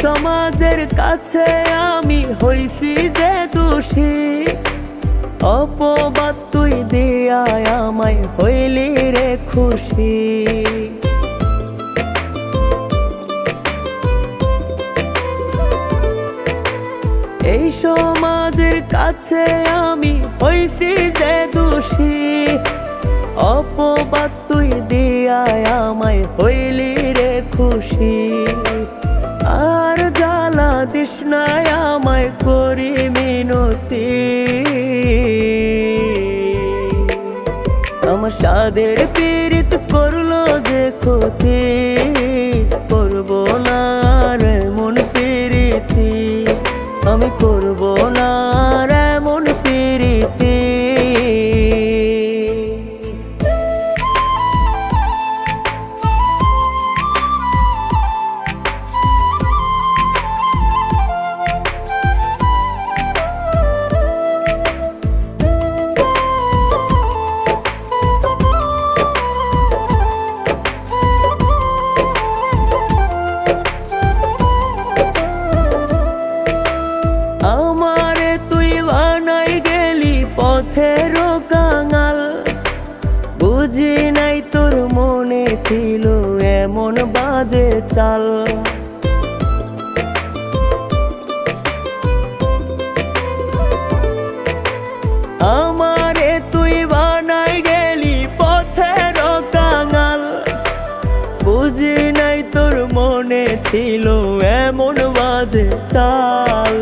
সমাজের কাছে আমি হইছি যে দোষী, অপবাদ তুই দিয়ায় আমায় হইলি রে খুশি। এই সমাজের কাছে আমি হইছি যে দোষী, অপবাদ তুই দিয়ায় আমায় হইলি রে খুশি। আর জ্বালা দিস না আমায় করি মিনতি, আমার সাদের পীড়িত করলো যে ক্ষতি, করবো না রে মন পীড়িতি। আমি করবো না রে মন পীড়িতি। আমারে তুই বানাই গেলি পথের কাঙাল, বুঝি নাই তোর মনে ছিল এমন বাজে চাল। আমারে তুই বানাই গেলি পথের কাঙাল, বুঝি নাই তোর মনে ছিল এমন বাজে চাল।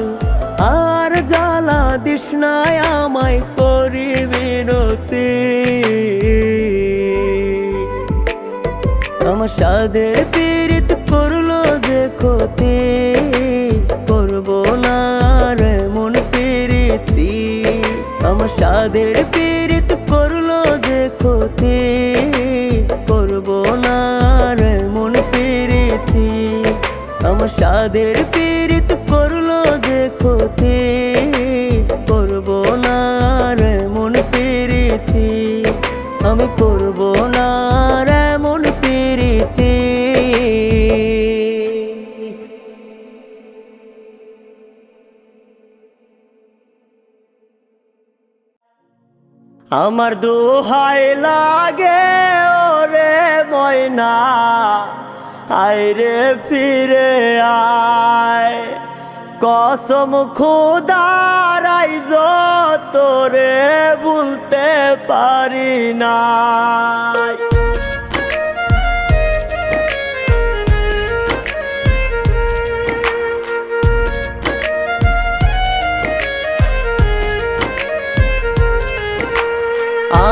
আর জ্বালা দিস না আমায় করি মিনতি, আমার সাদের পীড়িত করলো যে ক্ষতি, করবো না রে মন পীড়িতি। আমার সাদের পীড়িত করলো যে ক্ষতি, করবো না রে মন পীড়িতি। আমার সাদের পীড়িত করলো যে ক্ষতি, করবো না রে মন পীড়িতি। আমি করবো না রে মন পীড়িতি। আমার দোহাই লাগে ওরে ময়না, আইরে ফিরে আয়। কসম খোদার আইজ তোরে ভুলতে পারি না।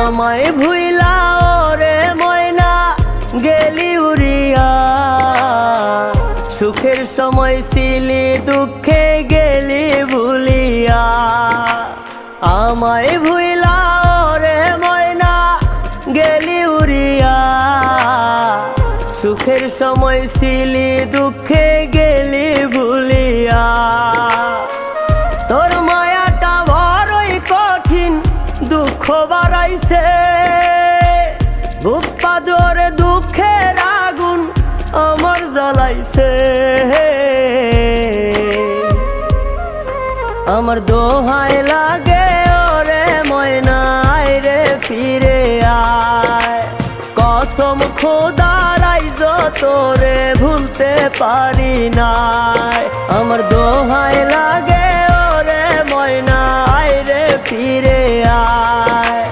আমায় ভুইলা ওরে সুখের সময় ছিলি দুঃখে গেলি ভুলিয়া তোর মায়াটা বড়ই কঠিন দুঃখ বাড়াইছে বুক পাজরে দুঃখের আগুন আমার জ্বালাইছে আমার দোহাই লাগে ওরে ময়না আয় রে ফিরে আয় কসম খোদার আইজ তোরে ভুলতে পারি নাই আমার দোহাই লাগে ওরে ময়না আয় রে ফিরে আয়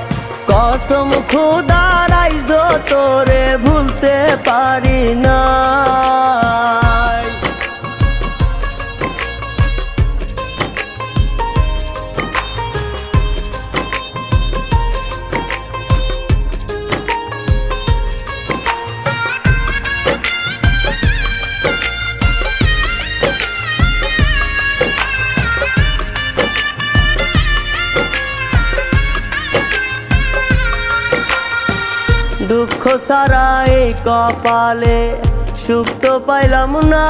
কসম খোদার আইজ তোরে ভুলতে পারি নাই দুঃখ সারা এই কপালে সুখ তো পাইলাম না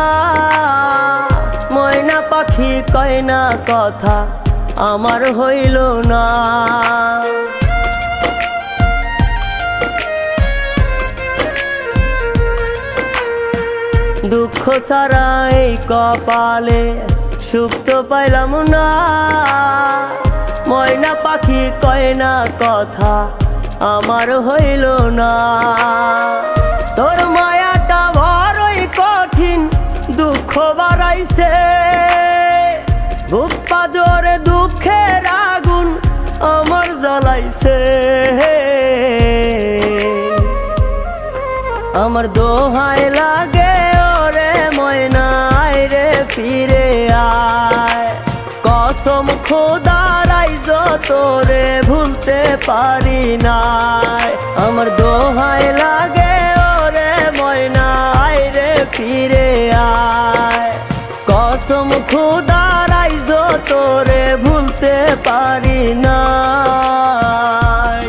ময়না পাখি কয় না কথা আমার হইল না দুঃখ সারা এই কপালে সুখ তো পাইলাম না ময়না পাখি কয় না কথা আমার হইল না তোর মায়াটা বড়ই কঠিন দুঃখ বাড়াইছে বুক পাজরে দুঃখের আগুন আমার জ্বালাইছে আমার দোহাই লাগে ওরে ময়না আয় রে ফিরে আয় কসম খোদার আইজ তোরে ভুলতে পারি নাই আমার দোহাই লাগে ওরে ময়না আয় রে ফিরে আয় কসম খোদার আইজ তোরে ভুলতে পারি নাই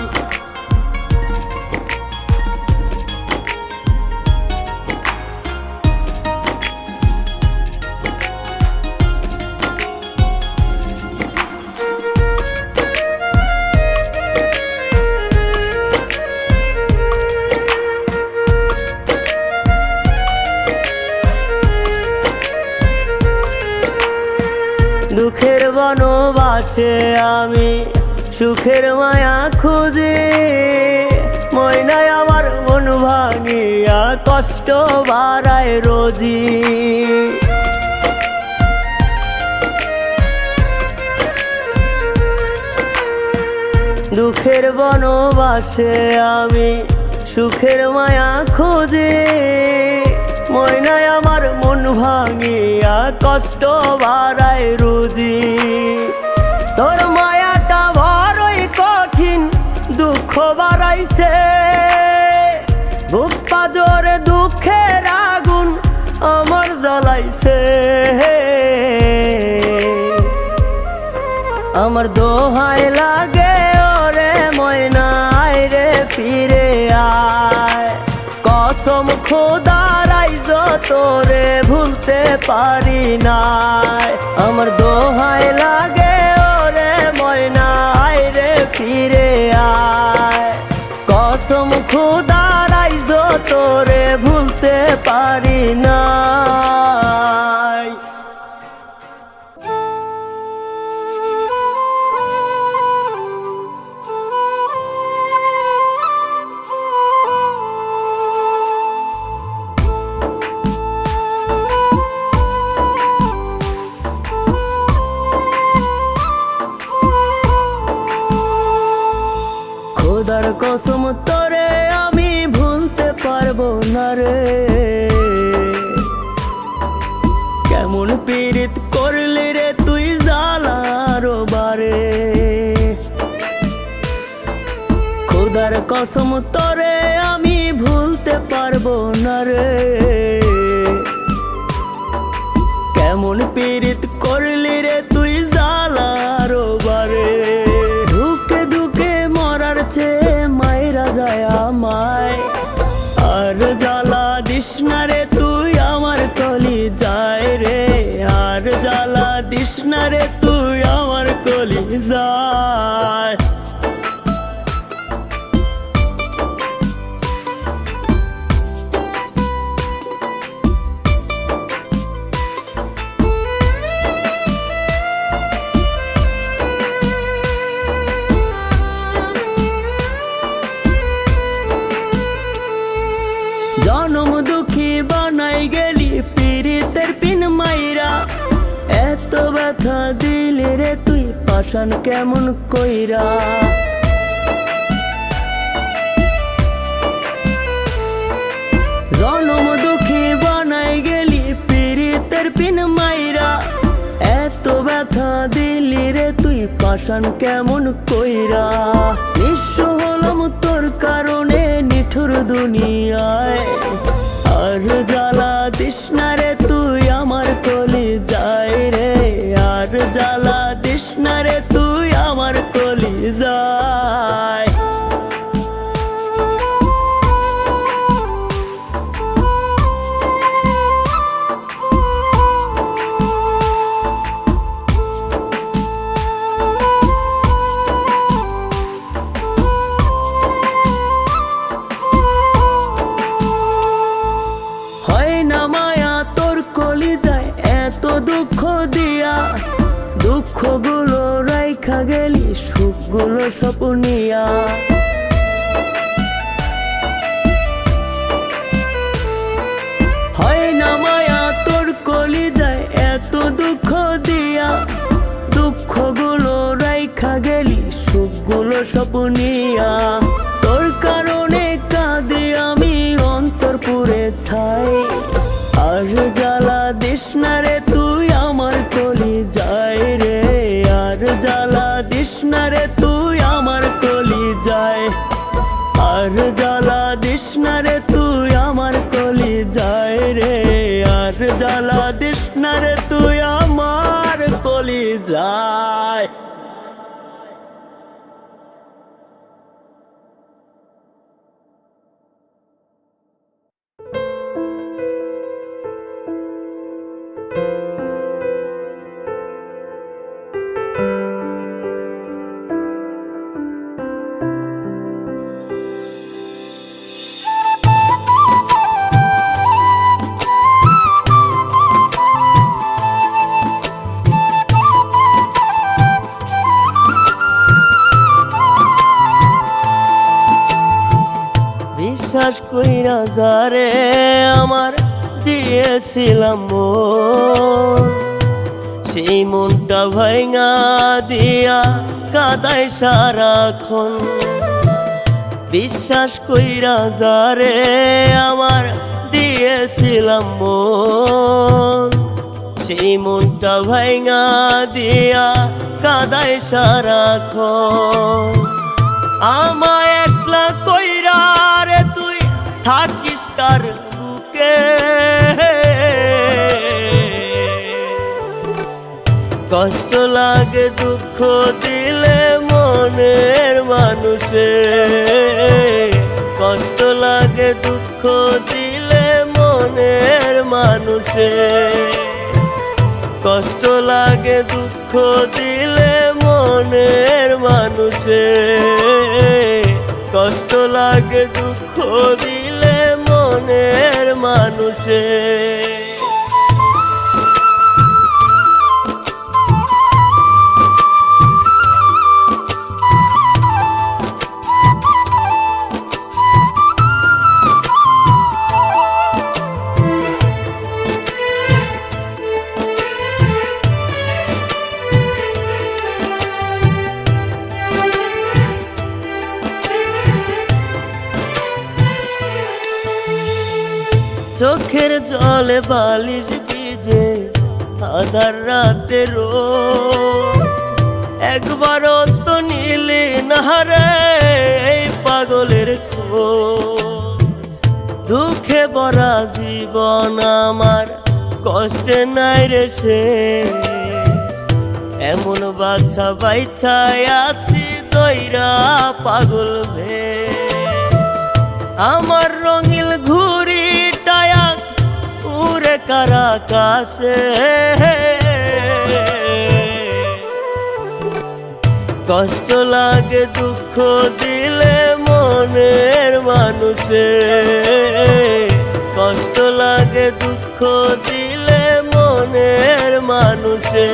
দুঃখের বনবাসে আমি সুখের মায়া খুঁজি ময়নায় আমার মন ভাঙিয়া কষ্ট বাড়ায় রোজি দুঃখের বনবাসে আমি সুখের মায়া খুঁজি ময়নায় আমার মন ভাঙিয়া কষ্ট বাড়ায় রুজি তোর মায়াটা বড়ই কঠিন দুঃখ বাড়াইছে বুক পাজরে দুঃখের আগুন আমার জ্বালাইছে আমার দোহাই লাগে ওরে ময়না আয় রে ফিরে আয় কসম খোদার আইজ তোরে ভুলতে পারি নাই আমার দোহাই লাগে ওরে ময়না আয় রে ফিরে আয় কসম খোদার আইজ তোরে ভুলতে পারি নাই খোদার কসম তোরে আমি ভুলতে পারবো না রে কেমন পীড়িত করলি রে তুই জ্বালার বারে খোদার কসম তোরে আমি ভুলতে পারবো না রে কেমন পীড়িত করলি রে তুই জ্বালার বারে ধুকে ধুকে মরার চেয়ে মায়েরা যায় আমায় আর জ্বালা দিস ব্যথা দিলি রে তুই পাষাণ কেমন কইরা। জনম দুঃখী বানাই গেলি পীড়িতের পিন মাইরা। এত ব্যথা দিলি রে তুই পাষাণ কেমন কইরা। নিঃস্ব হলাম তোর কারণে নিঠুর দুনিয়ায়। আর জ্বালা দিস না রে তুই আমার কলিজায় রে। আর জ্বালা দিস না রে তুই আমার কলিজায়। দুঃখ দিয়া দুঃখগুলো রাইখা গেলি সুখগুলো স্বপ্নিয়া। হয় না মায়া তোর কলিজায় এত দুঃখ দিয়া দুঃখগুলো রাইখা গেলি সুখগুলো স্বপ্নিয়া। তোর কারণে কাঁদি আমি অন্তর পুরে ছাই। আর জ্বালা দিস না রে তুই আমার কলিজায় রে। আর জ্বালা দিস না রে তুই আমার কলিজায়। আর জ্বালা দিস না রে তুই আমার কলিজায় রে। আর জ্বালা দিস না রে তুই আমার কলিজায়। বিশ্বাস কইরা গারে আমার দিয়েছিলাম মন। সেই মনটা ভাঙা দিয়া কাদায় সারাক্ষণ। বিশ্বাস কইরা গারে আমার দিয়েছিলাম মন। সেই মনটা ভাঙা দিয়া কাদায় সারাক্ষণ। আমায় একলা কইরা রে তুই থাকিস কার বুকে। কষ্ট লাগে দুঃখ দিলে মনের মানুষে। কষ্ট লাগে দুঃখ দিলে মনের মানুষে। কষ্ট লাগে দুঃখ দিলে মনের মানুষে। কষ্ট লাগে দুঃখ দিলে মনের মানুষে। চোখের জলে বালিশ ভিজে আধার রাতে রোজ। একবারও তো নিলি না রে এই পাগলের খোঁজ। দুঃখে ভরা জীবন আমার কষ্টে নাই রে শেষ। এমন বাচ্চা বাইছায় আছি দইরা পাগল ভেষ। আমার রঙিল ঘুড়ি টায়াক উড়ে কার আকাশে। কষ্ট লাগে দুঃখ দিলে মনের মানুষে। কষ্ট লাগে দুঃখ দিলে মনের মানুষে।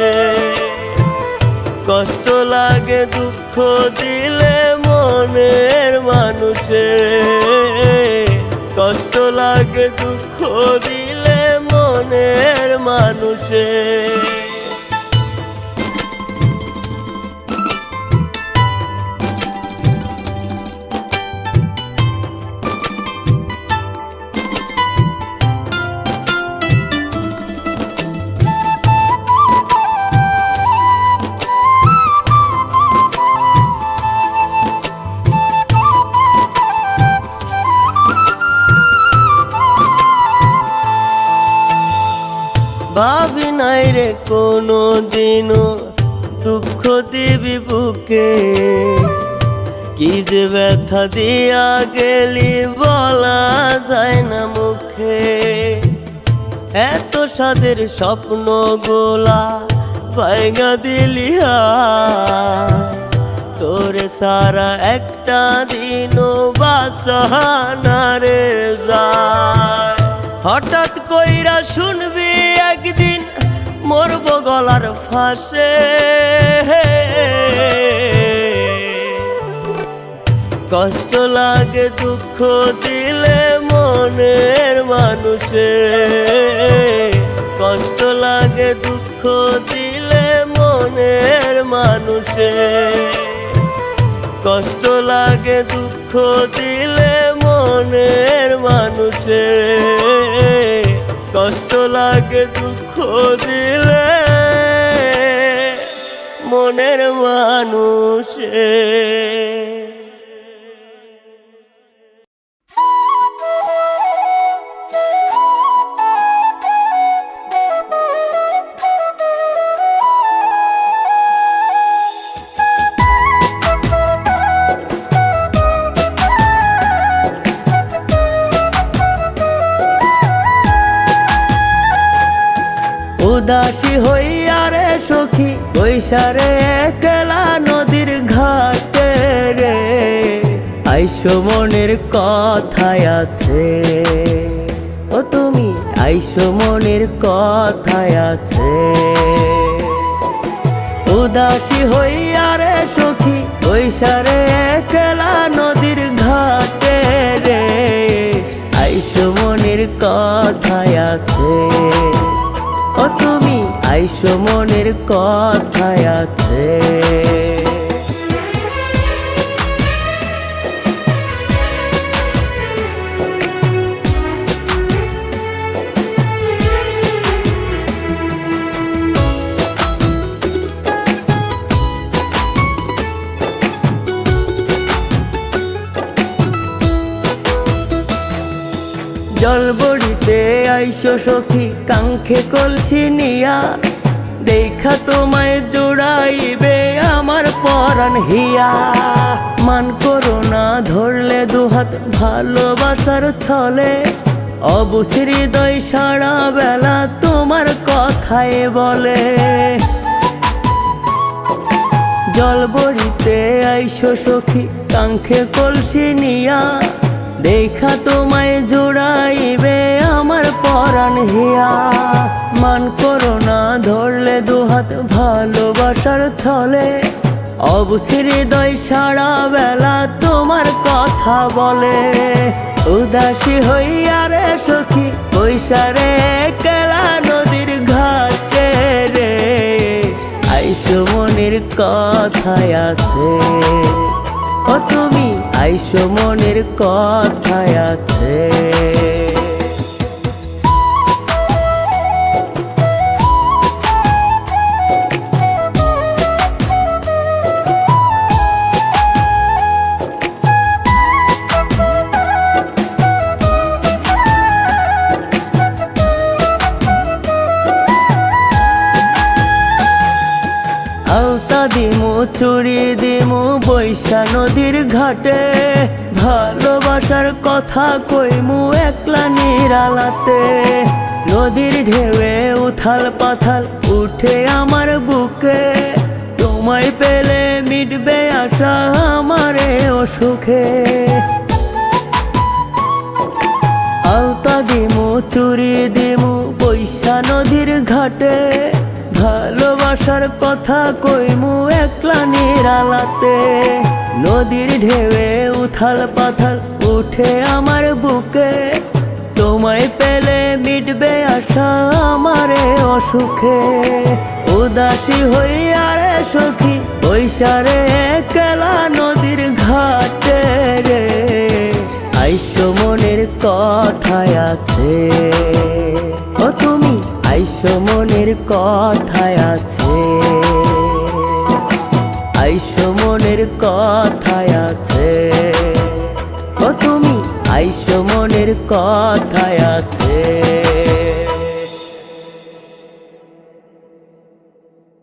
কষ্ট লাগে দুঃখ দিলে মনের মানুষে। কষ্ট লাগে দুঃখ দিলে মনের মানুষে। রে কোনো দিনও দুঃখ দিবি বুকে, কি যে ব্যথা দিয়া গেলি বলা যায় না মুখে। এত সাদের স্বপ্ন গোলা ভাঙা দিলি তোরে সারা একটা দিনও বাঁচানা রে যায়। হঠাৎ কইরা শুনবি একদিন মরব গলার ফাঁসে, কষ্ট লাগে দুঃখ দিলে মনের মানুষে, কষ্ট লাগে দুঃখ দিলে মনের মানুষে, কষ্ট লাগে দুঃখ দিলে মনের মানুষে, কষ্ট লাগে দুঃখ দিলে মনের মানুষে। উদাসী হইয়া রে সখী বৈশারে একলা নদীর ঘাটে রে, আইসো মনের কথায় আছে ও তুমি, আইসো মনের কথায় আছে। উদাসী হইয়া রে সখী বৈশারে একলা নদীর ঘাটে রে, আইসো মনের কথায় আছে ও তুমি, আইসো মনের কথায় আছে। জলবড়িতে আইসো সখী কাঙ্ক্ষে কলসি নিয়া, দেখা তোমায় জোড়াইবে আমার পরাণ হিয়া। মান করো না ধরলে দুহাত ভালোবাসার ছলে, অবুঝ হৃদয় সারা বেলা তোমার কথায় বলে। জলবড়িতে আইসো সখী কাঙ্ক্ষে কলসি নিয়া, দেখা তোমায় জোড়াইবে আমার পরাণ হিয়া। মান করো না ধরলে দুহাত ভালোবাসার ছলে, অবুঝ হৃদয় সারা বেলা তোমার কথা বলে। উদাসী হইয়া রে সখী বৈশারে একলা নদীর ঘাটে রে, আইসো মনের কথায় আছে ও তুমি, আইসো মনের কথায় আছে। আলতা দিমু চুরি দিমু বৈশা নদীর ঘাটে, ভালোবাসার কথা কইমু একলা নিরালাতে। নদীর ঢেউয়ে উথাল পাথাল উঠে আমার বুকে, তোমায় পেলে মিটবে আশা আমারে অসুখে। আলতা দিমু চুরি দিমু বৈশা নদীর ঘাটে, ভালোবাসার কথা কইমু একলা নিরালাতে। নদীর ঢেউয়ে উথাল পাথাল উঠে আমার বুকে, তোমায় পেলে মিটবে আশা আমারে অসুখে। উদাসী হইয়া রে সখী বৈশারে একলা নদীর ঘাটে রে, আইসো মনের কথায় আছে ও তুমি, আইসো মনের কথায় আছে, আইসো মনের কথায় আছে ও তুমি, আইসো মনের কথায় আছে।